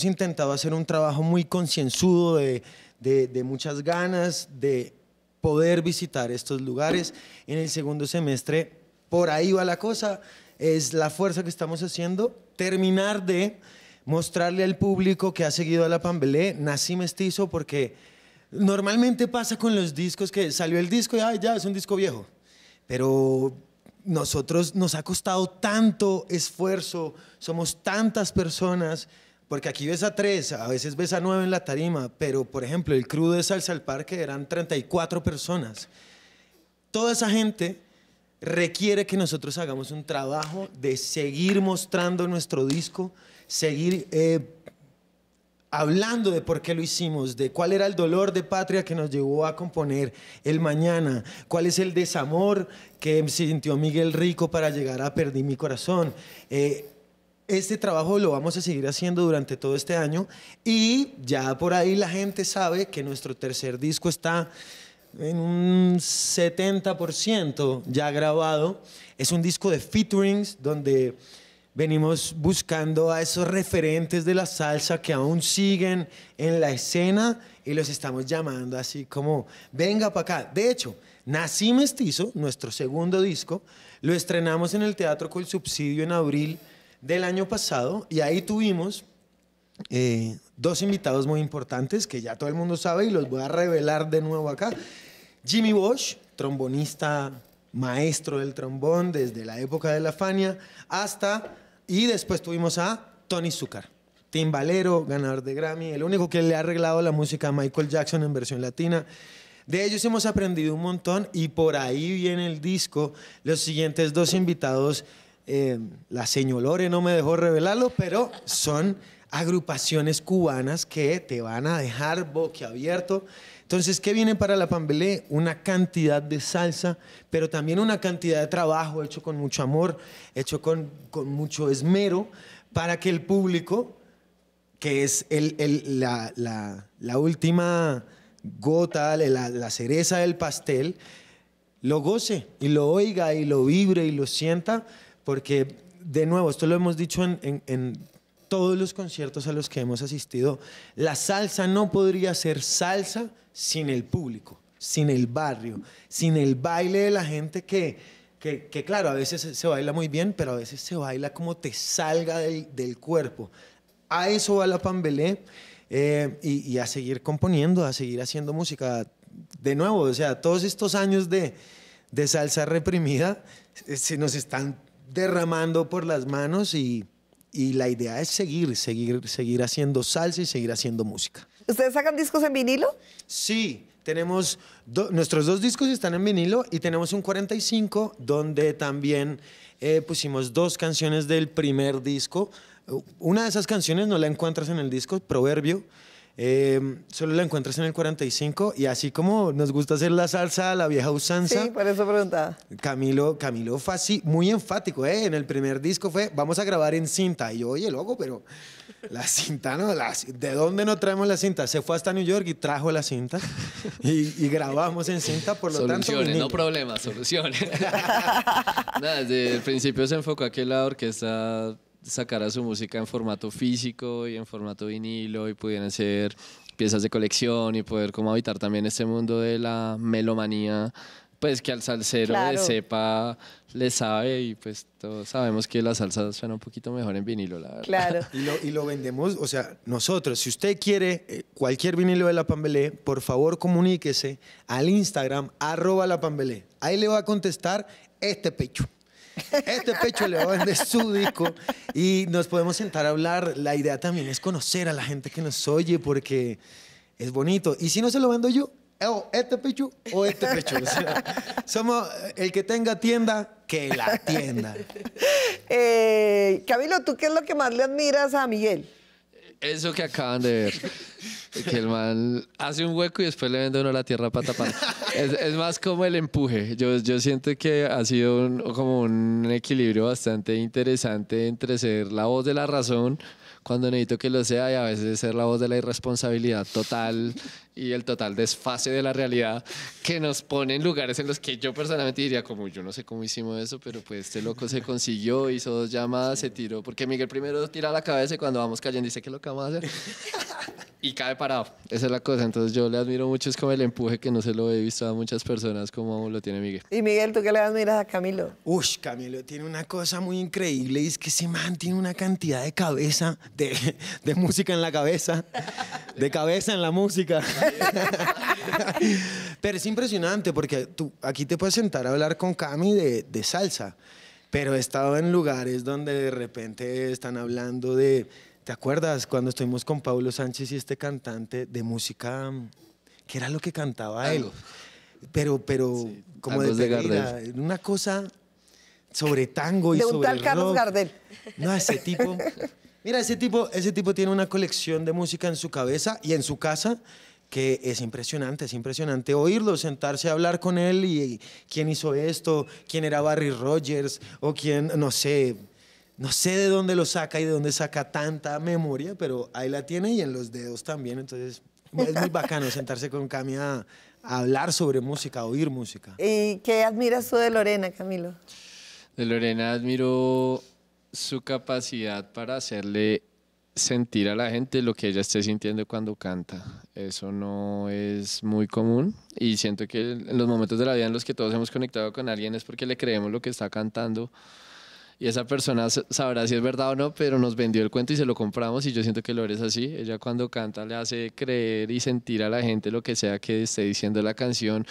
intentado hacer un trabajo muy concienzudo de muchas ganas de poder visitar estos lugares. En el segundo semestre, por ahí va la cosa. Es la fuerza que estamos haciendo, terminar de mostrarle al público que ha seguido a la Pambelé, nací mestizo, porque normalmente pasa con los discos que salió el disco y ya es un disco viejo, pero nosotros nos ha costado tanto esfuerzo, somos tantas personas, porque aquí ves a 3, a veces ves a 9 en la tarima, pero por ejemplo el crew de Salsa al Parque eran 34 personas. Toda esa gente requiere que nosotros hagamos un trabajo de seguir mostrando nuestro disco, seguir hablando de por qué lo hicimos, de cuál era el dolor de patria que nos llevó a componer El Mañana, cuál es el desamor que sintió Miguel Rico para llegar a Perdí mi corazón. Este trabajo lo vamos a seguir haciendo durante todo este año y ya por ahí la gente sabe que nuestro tercer disco está en un 70% ya grabado. Es un disco de featurings donde venimos buscando a esos referentes de la salsa que aún siguen en la escena y los estamos llamando así como, venga para acá. De hecho, Nací Mestizo, nuestro segundo disco, lo estrenamos en el Teatro Colsubsidio en abril del año pasado y ahí tuvimos dos invitados muy importantes que ya todo el mundo sabe y los voy a revelar de nuevo acá. Jimmy Bosch, trombonista, maestro del trombón desde la época de la Fania hasta... Y después tuvimos a Tony Zúcar, timbalero, ganador de Grammy, el único que le ha arreglado la música a Michael Jackson en versión latina. De ellos hemos aprendido un montón y por ahí viene el disco. Los siguientes dos invitados, la señor Lore no me dejó revelarlo, pero son agrupaciones cubanas que te van a dejar boquiabierto. Entonces, ¿qué viene para la Pambelé? Una cantidad de salsa, pero también una cantidad de trabajo hecho con mucho amor, hecho con mucho esmero, para que el público, que es la última gota, la cereza del pastel, lo goce y lo oiga y lo vibre y lo sienta, porque, de nuevo, esto lo hemos dicho en todos los conciertos a los que hemos asistido, la salsa no podría ser salsa sin el público, sin el barrio, sin el baile de la gente que claro, a veces se baila muy bien, pero a veces se baila como te salga del cuerpo. A eso va la Pambelé y a seguir componiendo, a seguir haciendo música. De nuevo, o sea, todos estos años de salsa reprimida se nos están derramando por las manos y la idea es seguir haciendo salsa y seguir haciendo música. ¿Ustedes sacan discos en vinilo? Sí, tenemos nuestros dos discos están en vinilo y tenemos un 45 donde también pusimos dos canciones del primer disco. Una de esas canciones no la encuentras en el disco, Proverbio. Solo la encuentras en el 45 y así como nos gusta hacer la salsa a la vieja usanza. Sí, por eso preguntaba. Camilo fue así, muy enfático, en el primer disco fue, vamos a grabar en cinta. Y yo, oye, loco, pero la cinta no, ¿de dónde no traemos la cinta? Se fue hasta New York y trajo la cinta y grabamos en cinta, por lo tanto... Soluciones, no problemas, soluciones. Nada, desde el principio se enfocó a que la orquesta sacara su música en formato físico y en formato vinilo y pudieran ser piezas de colección y poder como habitar también este mundo de la melomanía, pues que al salsero de cepa le sabe y pues todos sabemos que la salsa suena un poquito mejor en vinilo, la verdad. Claro. Y lo vendemos, o sea, nosotros, si usted quiere cualquier vinilo de La Pambelé, por favor comuníquese al Instagram @lapambelé. Ahí le va a contestar este pecho. Este pecho le va a vender su disco y nos podemos sentar a hablar. La idea también es conocer a la gente que nos oye porque es bonito. Y si no se lo vendo yo, este pecho o este pecho. O sea, somos el que tenga tienda, que la tienda. Camilo, ¿tú qué es lo que más le admiras a Miguel? Eso que acaban de ver. Que el man hace un hueco y después le vende uno la tierra para tapar. Es más como el empuje. Yo siento que ha sido como un equilibrio bastante interesante entre ser la voz de la razón cuando necesito que lo sea y a veces ser la voz de la irresponsabilidad total y el total desfase de la realidad que nos pone en lugares en los que yo personalmente diría como yo no sé cómo hicimos eso, pero pues este loco se consiguió, hizo 2 llamadas, se tiró, porque Miguel primero tira la cabeza y cuando vamos cayendo dice ¿qué es lo que vamos a hacer? Y cae parado, esa es la cosa. Entonces yo le admiro mucho, es como el empuje que no se lo he visto a muchas personas como lo tiene Miguel. Y Miguel, ¿tú qué le admiras a Camilo? Camilo tiene una cosa muy increíble y es que ese man tiene una cantidad de cabeza, de música en la cabeza, de cabeza en la música. Pero es impresionante porque tú aquí te puedes sentar a hablar con Cami de salsa, pero he estado en lugares donde de repente están hablando de... ¿Te acuerdas cuando estuvimos con Paulo Sánchez y este cantante de música? ¿Qué era lo que cantaba él? Pero sí, como de Pereira, una cosa sobre tango y sobre rock. De un tal Carlos Gardel. No, ese tipo... Mira, ese tipo tiene una colección de música en su cabeza y en su casa que es impresionante oírlo, sentarse a hablar con él y quién hizo esto, quién era Barry Rogers o quién, no sé de dónde lo saca y de dónde saca tanta memoria, pero ahí la tiene y en los dedos también. Entonces es muy bacano sentarse con Cami a hablar sobre música, a oír música. ¿Y qué admiras tú de Lorena, Camilo? De Lorena admiro su capacidad para hacerle sentir a la gente lo que ella esté sintiendo cuando canta. Eso no es muy común y siento que en los momentos de la vida en los que todos hemos conectado con alguien es porque le creemos lo que está cantando y esa persona sabrá si es verdad o no, pero nos vendió el cuento y se lo compramos y yo siento que Lore es así. Ella cuando canta le hace creer y sentir a la gente lo que sea que esté diciendo la canción.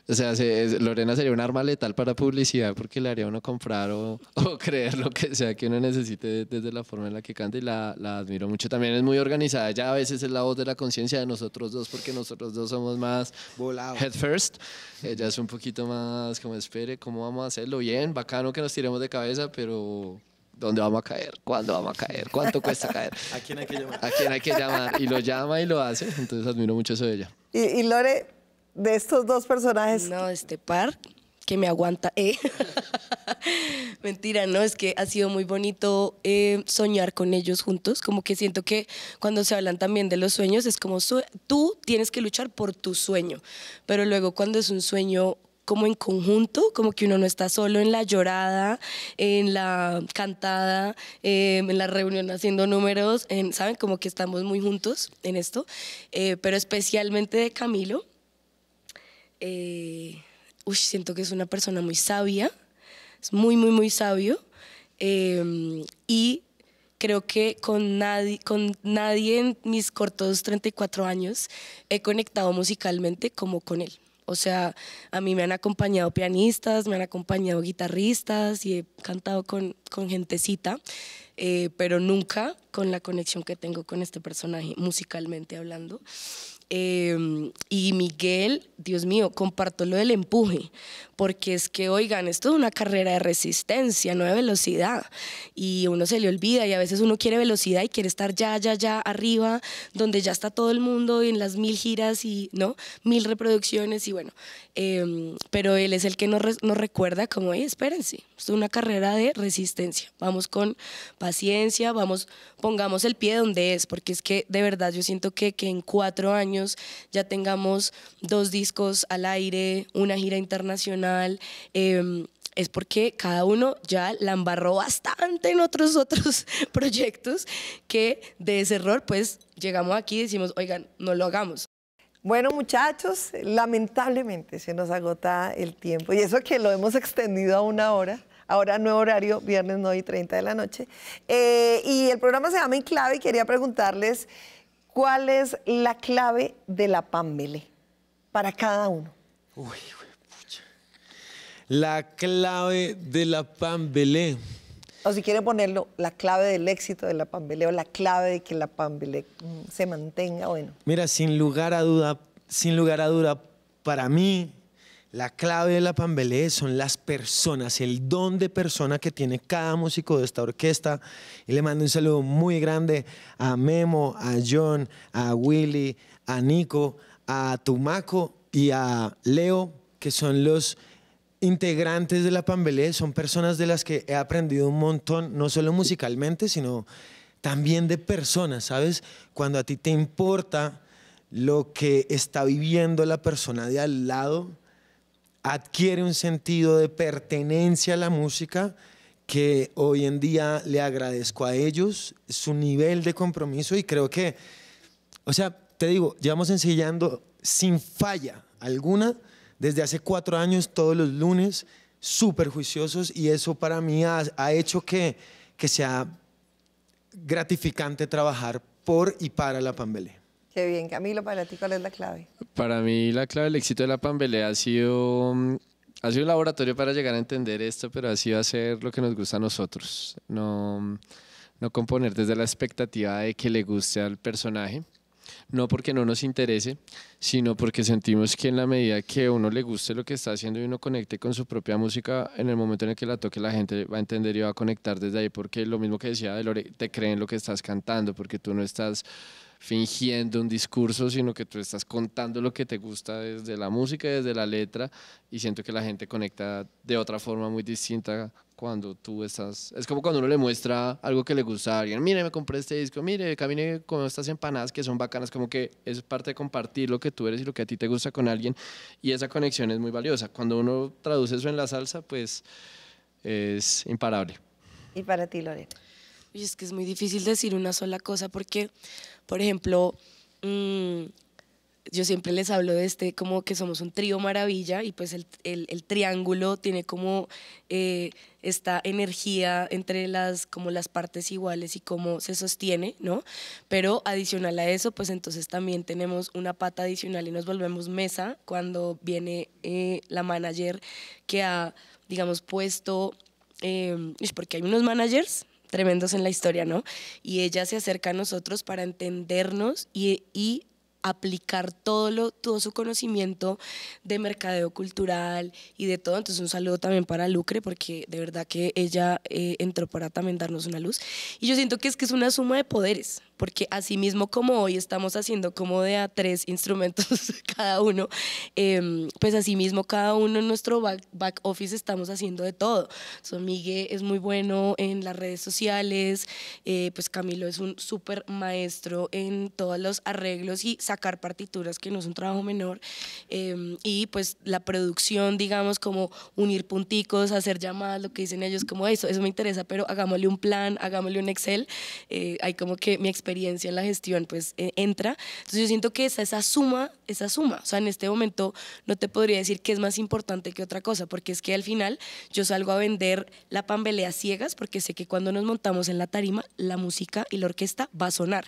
O sea, Lorena sería un arma letal para publicidad porque le haría a uno comprar o creer lo que sea que uno necesite desde la forma en la que canta y la admiro mucho. También es muy organizada. Ella a veces es la voz de la conciencia de nosotros dos porque nosotros dos somos más Volado. head first. Ella es un poquito más como espere, ¿cómo vamos a hacerlo? Bien, bacano que nos tiremos de cabeza, pero ¿dónde vamos a caer? ¿Cuándo vamos a caer? ¿Cuánto cuesta caer? ¿A quién hay que llamar? ¿A quién hay que llamar? Y lo llama y lo hace. Entonces admiro mucho eso de ella. Y Lore, de estos dos personajes, No, este par que me aguanta. Mentira, no, es que ha sido muy bonito soñar con ellos juntos. Como que siento que cuando se hablan también de los sueños, es como tú tienes que luchar por tu sueño. Pero luego cuando es un sueño como en conjunto, como que uno no está solo en la llorada, en la cantada, en la reunión haciendo números, ¿saben? Como que estamos muy juntos en esto. Pero especialmente de Camilo. Siento que es una persona muy sabia, es muy, muy, muy sabio y creo que con nadie en mis cortos 34 años he conectado musicalmente como con él. O sea, a mí me han acompañado pianistas, me han acompañado guitarristas y he cantado con gentecita, pero nunca con la conexión que tengo con este personaje musicalmente hablando. Y Miguel, Dios mío, comparto lo del empuje, porque es que, oigan, esto es una carrera de resistencia, no de velocidad, y uno se le olvida y a veces uno quiere velocidad y quiere estar ya arriba, donde ya está todo el mundo y en las 1000 giras y, ¿no? 1000 reproducciones y bueno, pero él es el que nos recuerda como, espérense, esto es una carrera de resistencia, vamos con paciencia, pongamos el pie donde es, porque es que de verdad yo siento que en 4 años ya tengamos 2 discos al aire, una gira internacional, es porque cada uno ya la embarró bastante en otros proyectos que de ese error pues llegamos aquí y decimos, oigan, no lo hagamos. bueno, muchachos, lamentablemente se nos agota el tiempo y eso que lo hemos extendido a 1 hora. Ahora nuevo horario, viernes 9:30 de la noche. Y el programa se llama En Clave y quería preguntarles cuál es la clave de la Pambelé para cada uno. Uy, pucha. La clave de la Pambelé. O si quieren ponerlo, la clave del éxito de la Pambelé o la clave de que la Pambelé se mantenga, bueno. Mira, sin lugar a duda, para mí, la clave de la Pambelé son las personas, el don de persona que tiene cada músico de esta orquesta. Y le mando un saludo muy grande a Memo, a John, a Willy, a Nico, a Tumaco y a Leo, que son los integrantes de la Pambelé. Son personas de las que he aprendido un montón, no solo musicalmente, sino también de personas, ¿sabes? Cuando a ti te importa lo que está viviendo la persona de al lado, adquiere un sentido de pertenencia a la música que hoy en día le agradezco a ellos, su nivel de compromiso y creo que, o sea, te digo, llevamos ensayando sin falla alguna desde hace 4 años, todos los lunes, súper juiciosos y eso para mí ha hecho que sea gratificante trabajar por y para la Pambelé. Qué bien, Camilo, para ti, ¿cuál es la clave? Para mí la clave del éxito de la Pambelé ha sido un laboratorio para llegar a entender esto, pero ha sido hacer lo que nos gusta a nosotros. No componer desde la expectativa de que le guste al personaje, no porque no nos interese, sino porque sentimos que en la medida que a uno le guste lo que está haciendo y uno conecte con su propia música, en el momento en el que la toque la gente va a entender y va a conectar desde ahí, porque lo mismo que decía de Lore, te creen lo que estás cantando, porque tú no estás fingiendo un discurso, sino que tú estás contando lo que te gusta desde la música, desde la letra, y siento que la gente conecta de otra forma muy distinta cuando tú estás... Es como cuando uno le muestra algo que le gusta a alguien. Mire, me compré este disco, mire, camine con estas empanadas que son bacanas, como que es parte de compartir lo que tú eres y lo que a ti te gusta con alguien, y esa conexión es muy valiosa. Cuando uno traduce eso en la salsa, pues es imparable. ¿Y para ti, Lorena? Y es que es muy difícil decir una sola cosa porque, por ejemplo, yo siempre les hablo de como que somos un trío maravilla y pues el triángulo tiene como esta energía entre como las partes iguales y cómo se sostiene, ¿no? Pero adicional a eso, pues entonces también tenemos una pata adicional y nos volvemos mesa cuando viene la manager que ha, digamos, puesto, porque hay unos managers tremendos en la historia, ¿no? Y ella se acerca a nosotros para entendernos y aplicar todo su conocimiento de mercadeo cultural y de todo. Entonces un saludo también para Lucre, porque de verdad que ella entró para también darnos una luz. Y yo siento que es una suma de poderes, porque así mismo como hoy estamos haciendo como de a 3 instrumentos cada uno, pues así mismo cada uno en nuestro back office estamos haciendo de todo. Miguel es muy bueno en las redes sociales, pues Camilo es un súper maestro en todos los arreglos y sacar partituras, que no es un trabajo menor, y pues la producción, digamos, como unir punticos, hacer llamadas, lo que dicen ellos, como eso me interesa, pero hagámosle un plan, hagámosle un Excel. Hay como que mi experiencia en la gestión pues entra. Entonces yo siento que esa suma, o sea, en este momento no te podría decir qué es más importante que otra cosa, porque es que al final yo salgo a vender la Pambelé a ciegas, porque sé que cuando nos montamos en la tarima, la música y la orquesta va a sonar.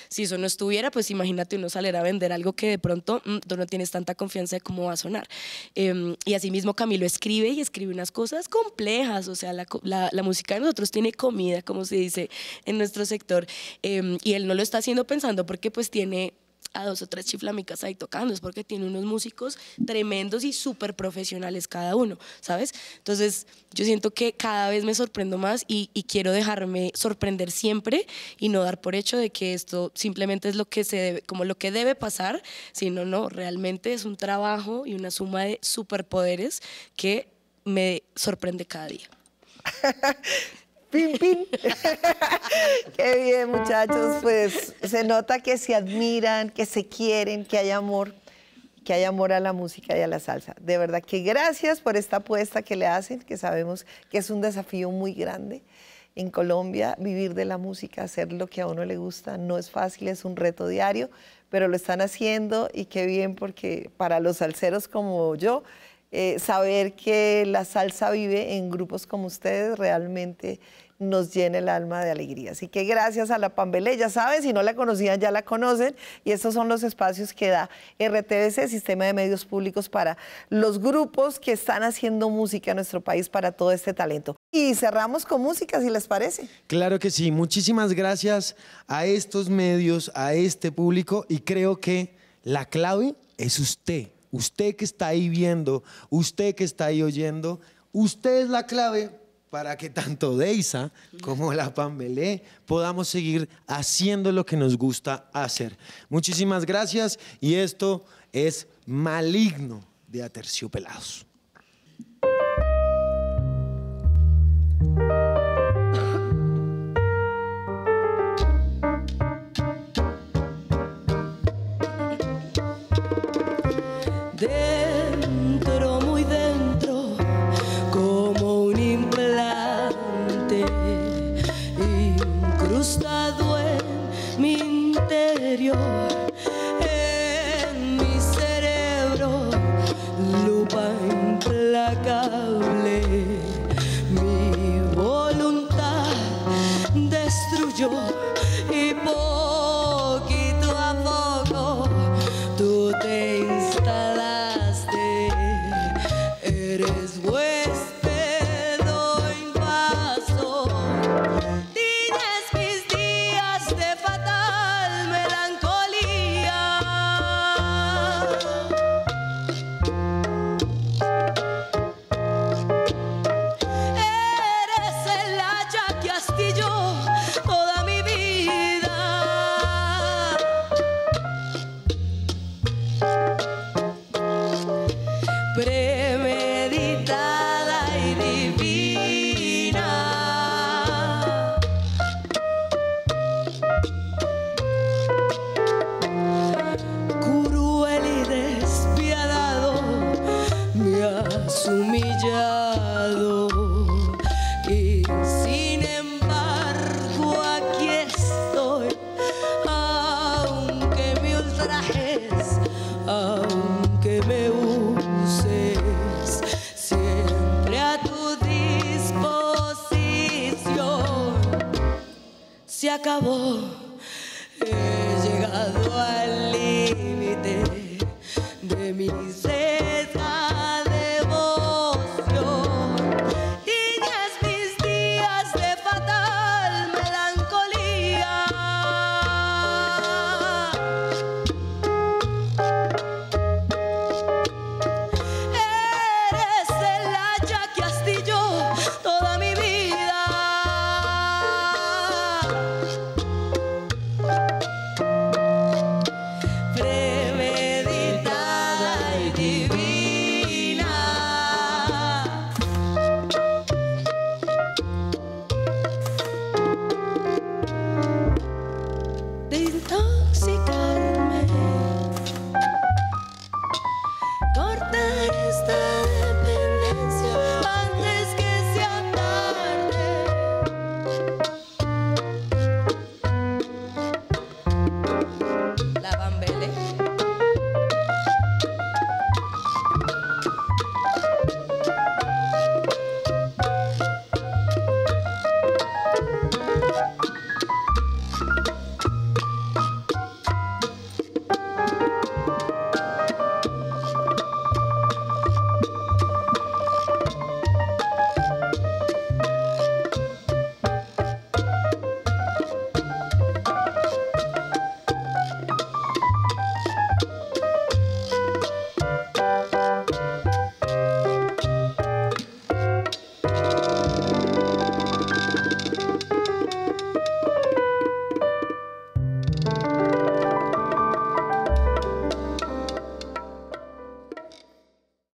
Si eso no estuviera, pues imagínate uno salir a vender algo que de pronto tú no tienes tanta confianza de cómo va a sonar. Y asimismo Camilo escribe unas cosas complejas, o sea, la música de nosotros tiene comida, como se dice en nuestro sector, y él no lo está haciendo pensando porque pues tiene a 2 o 3 chiflamicas ahí tocando, es porque tiene unos músicos tremendos y súper profesionales cada uno, ¿sabes? Entonces yo siento que cada vez me sorprendo más y quiero dejarme sorprender siempre y no dar por hecho de que esto simplemente es lo que como lo que debe pasar, sino no, realmente es un trabajo y una suma de superpoderes que me sorprende cada día. ¡Pin, pin! Qué bien, muchachos. Pues se nota que se admiran, que se quieren, que hay amor a la música y a la salsa. De verdad que gracias por esta apuesta que le hacen, que sabemos que es un desafío muy grande. En Colombia, vivir de la música, hacer lo que a uno le gusta, no es fácil, es un reto diario, pero lo están haciendo y qué bien, porque para los salseros como yo, saber que la salsa vive en grupos como ustedes realmente nos llena el alma de alegría. Así que gracias a la Pambelé, ya saben, si no la conocían, ya la conocen, y estos son los espacios que da RTBC, Sistema de Medios Públicos, para los grupos que están haciendo música en nuestro país, para todo este talento. Y cerramos con música, si les parece. Claro que sí, muchísimas gracias a estos medios, a este público, y creo que la clave es usted. Usted que está ahí viendo, usted que está ahí oyendo, usted es la clave para que tanto Deisa como la Pambelé podamos seguir haciendo lo que nos gusta hacer. Muchísimas gracias, y esto es Maligno de Aterciopelados. Dentro, muy dentro, como un implante incrustado en mi interior, en mi cerebro, lupa en se acabó. He llegado al